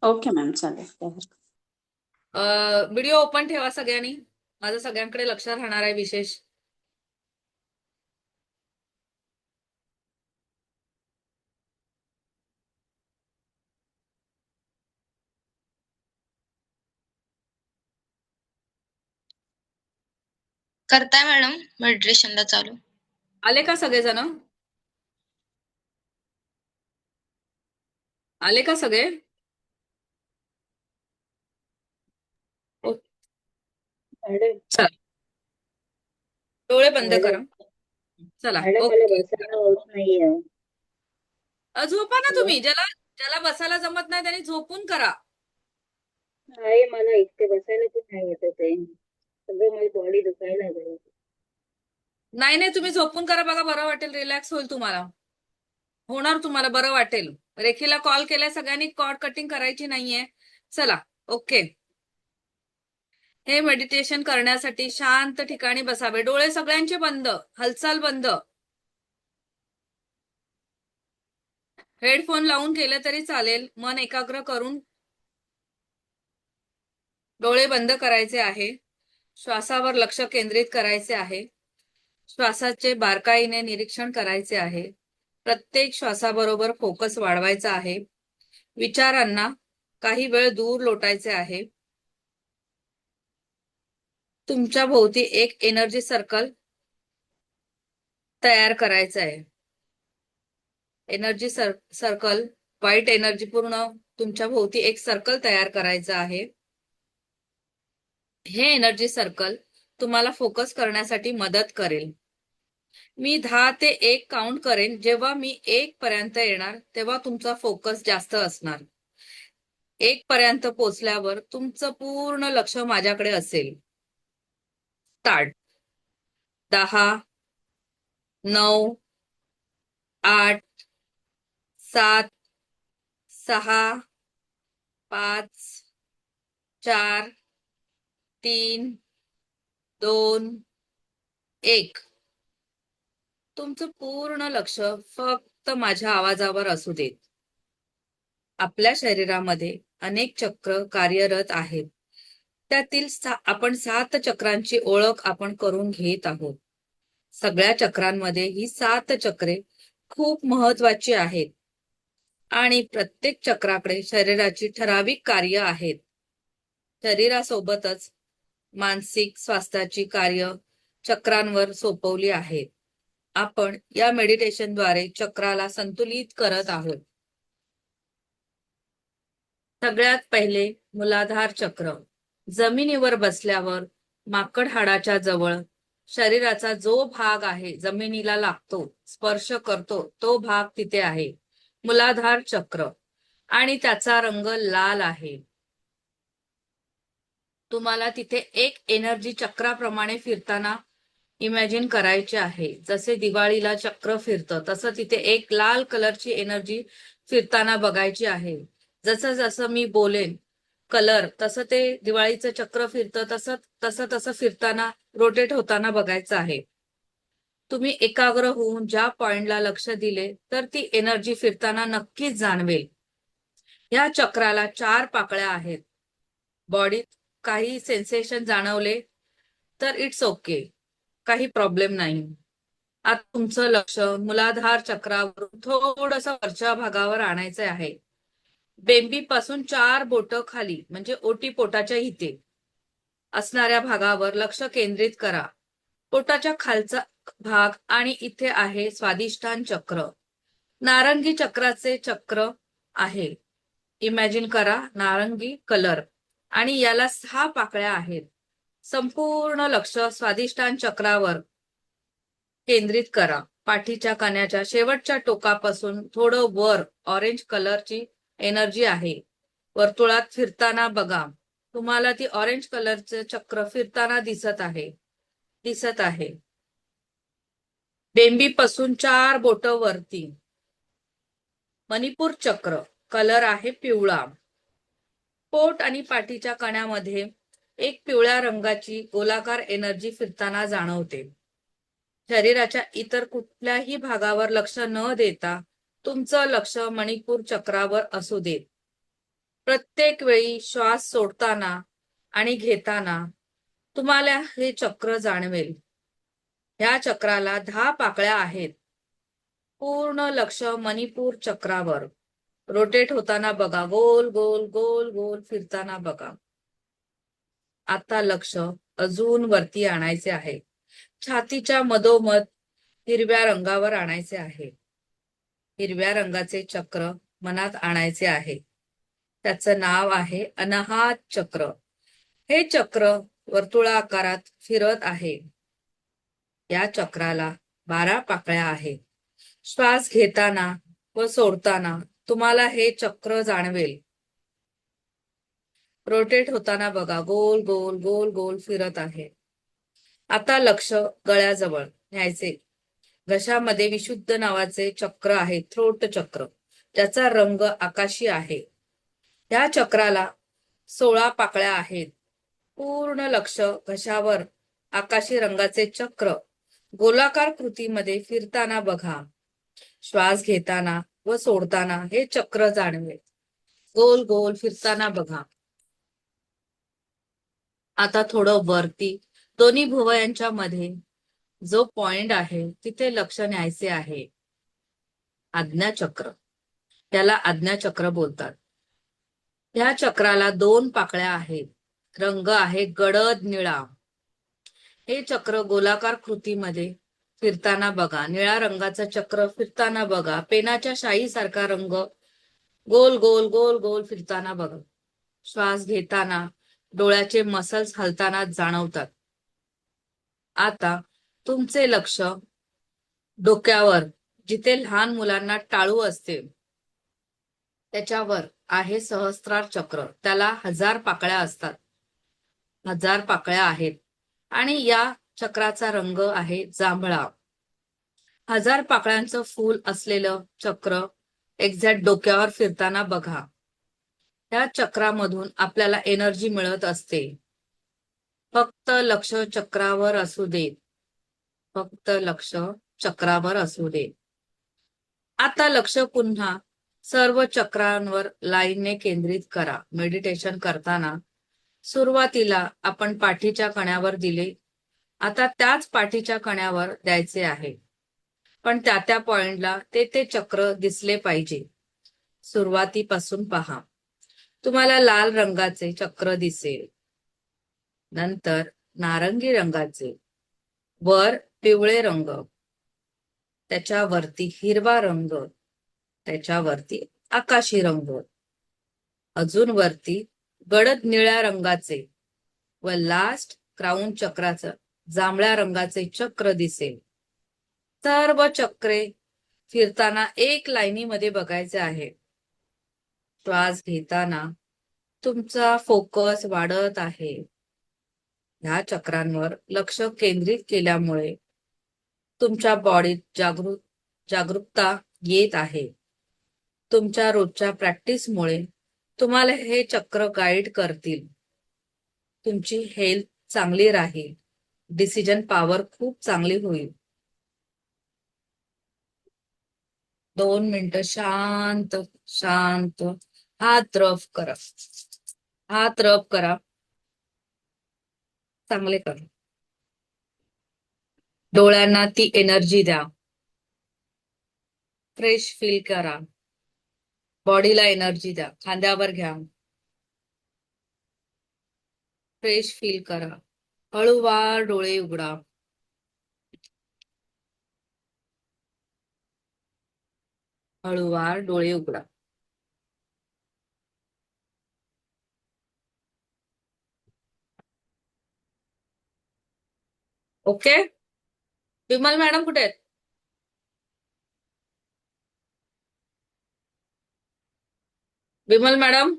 ओके मॅम, चालेल, काही हरकत व्हिडिओ ओपन ठेवा सगळ्यांनी. माझं सगळ्यांकडे लक्ष राहणार आहे विशेष. करताय मॅडम मेडिटेशनला चालू? आले का सगळेजण? आले का सगळे? ओ, मॅडम चला डोळे बंद करा. मॅडम चला मॅडम मला ओके. बसायला होत नाहीये. झोपा ना हॅलो, तुम्ही. ज्याला ज्याला बसायला जमत नाही त्यांनी झोपून करा. आहे मला इतके बसायला पण नाही येत ते. सगळं माझी बॉडी दुखायला लागली. नाही नाही, तुम्ही झोपून करा बघा, बरं वाटेल, रिलॅक्स होईल तुम्हाला. होणार तुम्हाला बरं वाटेल. रेखीला कॉल केलाय सगळ्यांनी, कॉर्ड कटिंग करायची नाहीये. चला ओके. हे मेडिटेशन करण्यासाठी शांत ठिकाणी बसावे. डोळे सगळ्यांचे बंद, हालचाल बंद. हेडफोन लावून केलं तरी चालेल. मन एकाग्र करून डोळे बंद करायचे आहे. श्वासावर लक्ष केंद्रित करायचे आहे. श्वासाचे बारकाईने निरीक्षण करायचे आहे. प्रत्येक श्वासाबरोबर फोकस वाढवायचा आहे. विचारांना काही वेळ दूर लोटायचे आहे. तुमच्या भोवती एक एनर्जी सर्कल तयार करायचं आहे. एनर्जी सर्कल, व्हाईट एनर्जी पूर्ण तुमच्या भोवती एक सर्कल तयार करायचं आहे. हे एनर्जी सर्कल तुम्हाला फोकस करण्यासाठी मदत करेल. मी 10 ते 1 काउंट करेन. जेव्हा मी 1 पर्यंत येणार तेव्हा तुमचा फोकस जास्त असणार. 1 पर्यंत पोहोचल्यावर तुमचं पूर्ण लक्ष माझ्याकडे असेल. स्टार्ट. 10, 9, 8, 7, 6, 5, 4, 3, 2, 1. तुमचं पूर्ण लक्ष फक्त माझ्या आवाजावर असू देत. आपल्या शरीरामध्ये अनेक चक्र कार्यरत आहेत. त्यातील आपण 7 चक्रांची ओळख आपण करून घेत आहोत. सगळ्या चक्रांमध्ये ही 7 चक्रे खूप महत्वाची आहेत आणि प्रत्येक चक्राकडे शरीराची ठराविक कार्य आहेत. शरीरासोबतच मानसिक स्वास्थ्याची कार्य चक्रांवर सोपवली आहेत. आपण या मेडिटेशनद्वारे चक्राला संतुलित करत आहोत. सगळ्यात पहिले मूलाधार चक्र. जमिनीवर बसल्यावर माकड हाडाच्या जवळ शरीराचा जो भाग आहे, जमिनीला लागतो, स्पर्श करतो, तो भाग तिथे आहे मूलाधार चक्र आणि त्याचा रंग लाल आहे. तुम्हाला तिथे एक एनर्जी चक्राप्रमाणे फिरताना इमॅजिन करायचे आहे. जसे दिवाळीला चक्र फिरतं तसं तिथे एक लाल कलरची एनर्जी फिरताना बघायची आहे. जसं जसं मी बोलेन कलर तसं ते दिवाळीचं चक्र फिरतं तसं तसं तसं फिरताना रोटेट होताना बघायचं आहे. तुम्ही एकाग्र होऊन ज्या पॉइंटला लक्ष दिले तर ती एनर्जी फिरताना नक्कीच जाणवेल. या चक्राला 4 पाकळ्या आहेत. बॉडीत काही सेन्सेशन जाणवले तर इट्स ओके, काही प्रॉब्लेम नाही. आता तुमचं लक्ष मूलाधार चक्रावरून थोडंसं वरच्या भागावर आणायचं आहे. बेंबीपासून 4 बोटं खाली म्हणजे ओटीपोटाच्या इथे असणाऱ्या भागावर लक्ष केंद्रित करा. पोटाच्या खालचा भाग आणि इथे आहे स्वादिष्टान चक्र. नारंगी चक्राचे चक्र आहे. इमॅजिन करा नारंगी कलर आणि याला 6 पाकळ्या आहेत. संपूर्ण लक्ष स्वादिष्टान चक्रावर केंद्रित करा. पाठीच्या कण्याच्या शेवटच्या टोकापासून थोडं वर ऑरेंज कलरची एनर्जी आहे. वर्तुळात फिरताना बघा. तुम्हाला ती ऑरेंज कलरचं चक्र फिरताना दिसत आहे. बेंबीपासून 4 बोटं वरती. मणिपूर चक्र कलर आहे पिवळा. पोट आणि पाठीच्या कण्यामध्ये एक पिवळ्या रंगाची गोलाकार एनर्जी फिरताना जाणवते. शरीराच्या इतर कुठल्याही भागावर लक्ष न देता तुमचं लक्ष मणिपूर चक्रावर असू देत. प्रत्येक वेळी श्वास सोडताना आणि घेताना तुम्हाला हे चक्र जाणवेल. ह्या चक्राला 10 पाकळ्या आहेत. पूर्ण लक्ष मणिपूर चक्रावर रोटेट होताना बघा. गोल गोल गोल गोल फिरताना बघा. आता लक्ष अजून वरती आणायचे आहे. छातीच्या मधोमध हिरव्या रंगावर आणायचे आहे. हिरव्या रंगाचे चक्र मनात आणायचे आहे. त्याचं नाव आहे अनाहत चक्र. हे चक्र वर्तुळाकारात फिरत आहे. या चक्राला 12 पाकळ्या आहेत. श्वास घेताना व सोडताना तुम्हाला हे चक्र जाणवेल. रोटेट होताना बघा. गोल गोल गोल गोल फिरत आहे. आता लक्ष गळ्याजवळ न्यायचे. घशामध्ये विशुद्ध नावाचे चक्र आहे, थ्रोट चक्र, ज्याचा रंग आकाशी आहे. या चक्राला 16 पाकळ्या आहेत. पूर्ण लक्ष घशावर आकाशी रंगाचे चक्र गोलाकार कृतीमध्ये फिरताना बघा. श्वास घेताना व सोडताना हे चक्र जाणवेल. गोल गोल फिरताना बघा. आता थोडं वरती दोन्ही भुवयांच्या मध्ये जो पॉइंट आहे तिथे लक्ष न्यायचे आहे. आज्ञाचक्र, त्याला आज्ञाचक्र बोलतात. या चक्राला 2 पाकळ्या आहेत. रंग आहे गडद निळा. हे चक्र गोलाकार कृतीमध्ये फिरताना बघा. निळ्या रंगाचं चक्र फिरताना बघा. पेनाच्या शाईसारखा रंग गोल गोल गोल गोल फिरताना बघा. श्वास घेताना डोळ्याचे मसल्स हलताना जाणवतात. आता तुमचे लक्ष डोक्यावर, जिथे लहान मुलांना टाळू असते, त्याच्यावर आहे सहस्त्रार चक्र. त्याला 1000 पाकळ्या असतात. 1000 पाकळ्या आहेत आणि या चक्राचा रंग आहे जांभळा. 1000 पाकळ्यांचं फूल असलेलं चक्र एक्झॅक्ट डोक्यावर फिरताना बघा. त्या चक्रामधून आपल्याला एनर्जी मिळत असते. फक्त लक्ष चक्रावर असू देत. फक्त लक्ष चक्रावर असू देत. आता लक्ष पुन्हा सर्व चक्रांवर लाईनने केंद्रित करा. मेडिटेशन करताना सुरुवातीला आपण पाठीच्या कण्यावर दिले. आता त्याच पाठीच्या कण्यावर द्यायचे आहे. पण त्या पॉइंटला ते चक्र दिसले पाहिजे. सुरुवातीपासून पहा. तुम्हाला लाल रंगाचे चक्र दिसेल. नंतर नारंगी रंगाचे, वर पिवळे रंग, त्याच्यावरती हिरवा रंग, त्याच्यावरती आकाशी रंग, अजून वरती गडद निळ्या रंगाचे व लास्ट क्राऊन चक्राचं जांभळ्या रंगाचे चक्र दिसेल. सर्व चक्रे फिरताना एक लाईनीमध्ये बघायचे आहे. श्वास घेताना तुमचा फोकस वाढत आहे. ह्या चक्रांवर लक्ष केंद्रित केल्यामुळे तुमच्या बॉडीत जागरूकता येत आहे. तुमच्या रोजच्या प्रॅक्टिसमुळे तुम्हाला हे चक्र गाईड करतील. तुमची हेल्थ चांगली राहील. डिसिजन पॉवर खूप चांगली होईल. 2 मिनिटं शांत शांत हात रब करा. हात रब करा. चांगले करा. डोळ्यांना ती एनर्जी द्या. फ्रेश फील करा. बॉडीला एनर्जी द्या. खांद्यावर घ्या. फ्रेश फील करा. हळूवार डोळे उघडा. हळूवार डोळे उघडा. ओके. विमल मॅडम कुठे आहेत? विमल मॅडम,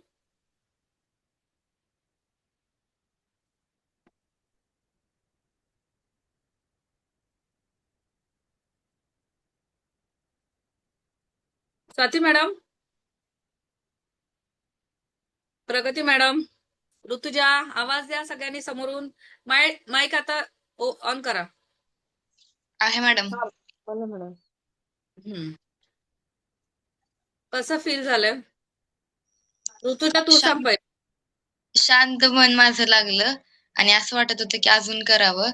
स्वाती मॅडम, प्रगती मॅडम, ऋतुजा, आवाज द्या सगळ्यांनी समोरून. माईक आता ऑन करा. आहे मॅडम. हा बोला मॅडम. हम्म. कसं फील झालं? ऋतुजा तू सांग पहिले. शांत मन माझं लागलं आणि असं वाटत होतं की अजून करावं.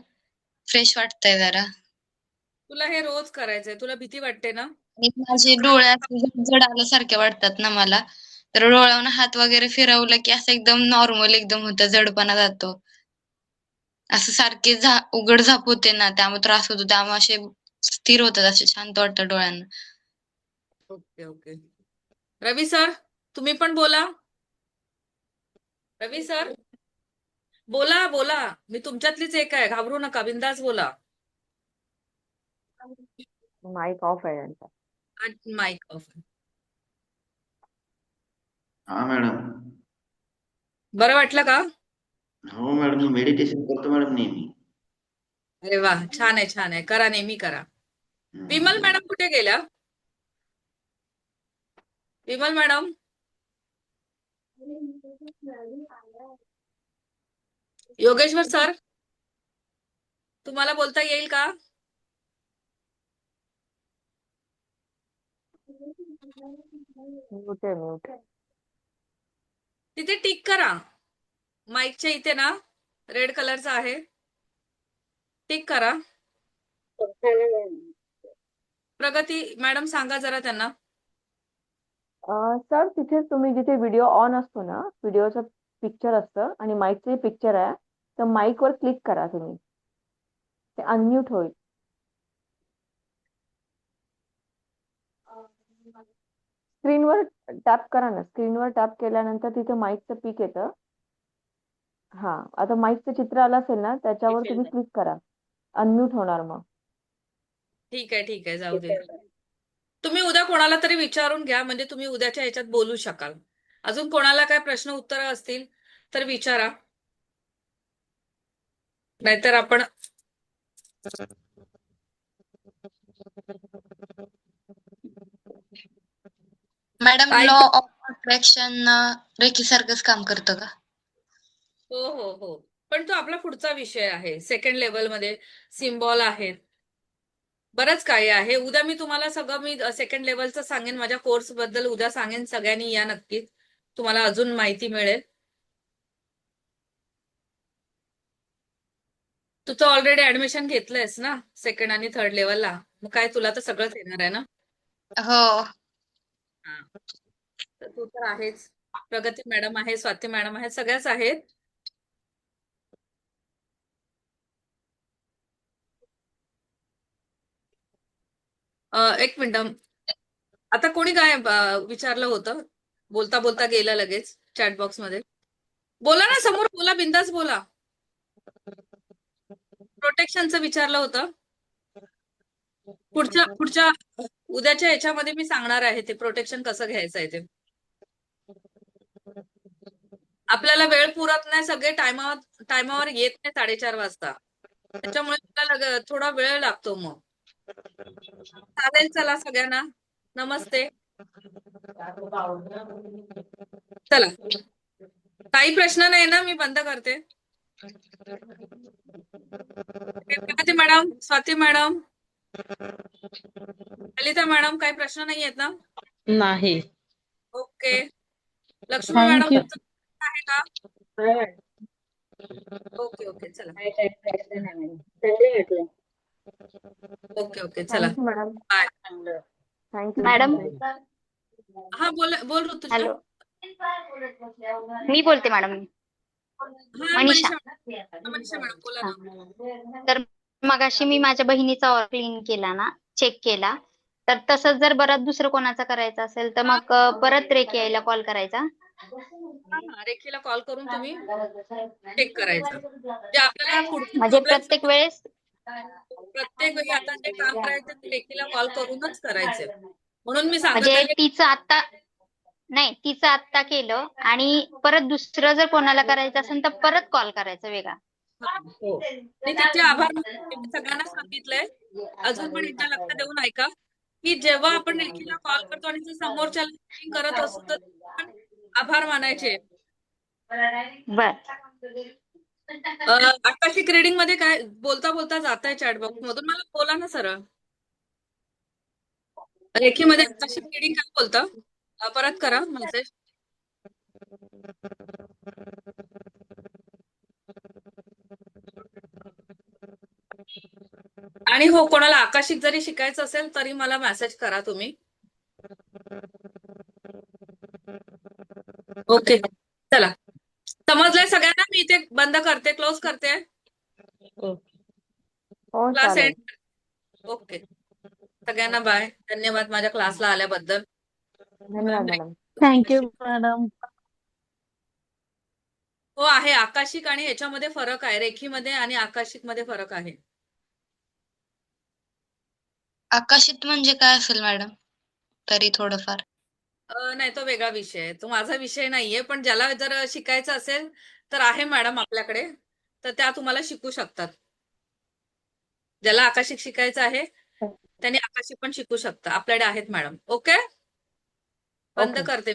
फ्रेश वाटतंय जरा. तुला हे रोज करायचंय, तुला भीती वाटते ना? आणि माझे डोळे असे जड आल्यासारखे वाटतात ना मला. तर डोळ्यावरून हात वगैरे फिरवलं की असं एकदम नॉर्मल एकदम होतं, जडपणा जातो. असं सारखे उघड झाप होते ना, त्यामुळे त्रास होतो. त्यामुळे असे स्थिर होतात, असे शांत वाटतं डोळ्यांना. Okay okay. रवी सर, तुम्ही पण बोला. रवी सर, बोला बोला. मी तुमच्यातलीच एक आहे, घाबरू नका, बिंदास बोला. माईक ऑफ आहे यांचा. Mike off. हा मॅडम. बरं वाटलं का? हो मॅडम, मी मेडिटेशन करतो मॅडम नेहमी. अरे वा, छान आहे छान आहे, करा नेहमी करा. विमल मॅडम कुठे गेल्या? विमल मॅडम, योगेश्वर सर, तुम्हाला बोलता येईल का? म्यूट आहे म्यूट. तिथे टिक करा. माईकच्या इथे ना रेड कलरचा आहे, टिक करा. प्रगती मॅडम सांगा जरा त्यांना. सर तिथे तुम्ही जिथे व्हिडिओ ऑन असतो ना, व्हिडिओचं पिक्चर असतं आणि माईकचे पिक्चर आहे, तर माईक वर क्लिक करा तुम्ही. ते अनम्यूट होईल. स्क्रीनवर टॅप करा ना. स्क्रीनवर टॅप केल्यानंतर तिथे माईकचं पिक येतं. हा, आता माईकचं चित्र आलं असेल ना, त्याच्यावर तुम्ही क्लिक करा. अनम्यूट होणार मग. ठीक आहे जाऊ दे. तुम्ही उद्या कोणाला तरी विचारून घ्या, म्हणजे तुम्ही उद्याच्या ह्याच्यात बोलू शकाल. अजून कोणाला काय प्रश्न उत्तर असतील तर विचारा, नाहीतर आपण मॅडम, काय. लॉ ऑफ अट्रॅक्शन रेखीसारखंच काम करतं का? हो हो हो, पण तो आपला पुढचा विषय आहे. सेकंड लेवल मध्ये सिम्बॉल आहेत, बरंच काही आहे. उद्या मी तुम्हाला सगळं मी सेकंड लेवलचं सांगेन. माझ्या कोर्स बद्दल उद्या सांगेन. सगळ्यांनी या नक्कीच, तुम्हाला अजून माहिती मिळेल. तू तर ऑलरेडी ऍडमिशन घेतलंयस ना सेकंड आणि थर्ड लेवलला, मग काय तुला तर सगळंच येणार आहे ना. हो. हा, तर तू तर आहेच. प्रगती मॅडम आहे, स्वाती मॅडम आहे, सगळ्याच आहेत. एक मिनिट. आता कोणी काय विचारलं होतं? बोलता बोलता गेला लगेच चॅट बॉक्स मध्ये. बोला ना, समोर बोला, बिंदास बोला. प्रोटेक्शनचं विचारलं होतं. पुढच्या पुढच्या उद्याच्या याच्यामध्ये मी सांगणार आहे ते प्रोटेक्शन कसं घ्यायचं आहे ते. आपल्याला वेळ पुरत नाही, सगळे टायमावर येत नाही 4:30 वाजता, त्याच्यामुळे आपल्याला थोडा वेळ लागतो. मग चालेल, चला सगळ्यांना नमस्ते. चला, काही प्रश्न नाही ना, मी बंद करते. प्रगती madam, Swati madam, Lalita madam, काही प्रश्न नाही आहेत ना? नाही. ओके. Lakshmi madam, thank you. तुमचं आहे का? ओके ओके, चला. चांगलं वाटलं. ओके ओके, चला. Thank you madam. बाय. चांगलं. थँक्यू. मॅडम, हा, बोल ऋतुजा. हॅलो, मी बोलते मॅडम. हा, मनीषा. मनीषा मॅडम बोला हा. ना. तर मगाशी मी माझ्या बहिणीचा क्लीन केला ना, चेक केला, तर तसंच जर बरं दुसरं कोणाचा करायचा असेल तर मग परत रेकी यायला कॉल करायचा. हा, रेखीला कॉल करून तुम्ही चेक करायचं, जे आपल्याला पुढचे म्हणजे प्रोग्रेस प्रत्येक वेळेस प्रत्येक वेळी आता जे काम करायचं ते रेखीला कॉल करूनच करायचे. म्हणून मी सांगत म्हणजे आहे. तिचं आत्ता केलं आणि परत दुसरं जर कोणाला करायचं असेल तर परत कॉल करायचा वेगळा. हो, आणि तिचे आभार मानते. मी सगळ्यांना सांगितलंय. अजून पण एकदा लक्ष देऊन ऐका, की जेव्हा आपण रेखीला कॉल करतो आणि जर समोरच्याला चेकिंग करत असू तर आपण आभार मानायचे. बर. आकाशिक रीडिंग मध्ये काय बोलता बोलता जात आहे चॅटबॉक्स मधून, मला बोला ना सरळ. रेखीमध्ये आकाशिक रीडिंग काय बोलतं? परत करा मेसेज. आणि हो, कोणाला आकाशिक जरी शिकायचं असेल तरी मला मेसेज करा तुम्ही. ओके, चला. समजलंय सगळ्यांना? मी इथे बंद करते, क्लोज करते, हो क्लास चालेल. एंड. ओके, सगळ्यांना बाय. धन्यवाद माझ्या क्लासला आल्याबद्दल. धन्यवाद मॅडम. Thank you madam. हो आहे, आकाशिक आणि याच्यामध्ये फरक आहे, रेखीमध्ये आणि आकाशिक मध्ये फरक आहे. आकाशित म्हणजे काय असेल मॅडम? तरी थोडंफार. नाही, तो वेगळा विषय आहे, तो माझा विषय नाहीये. पण ज्याला जर शिकायचं असेल तर आहे मॅडम आपल्याकडे, तर त्या तुम्हाला शिकू शकतात. ज्याला आकाशिक शिकायचं आहे त्यांनी आकाशिक पण शिकू शकता, आपल्याकडे आहेत मॅडम. ओके, बंद ओके. करते.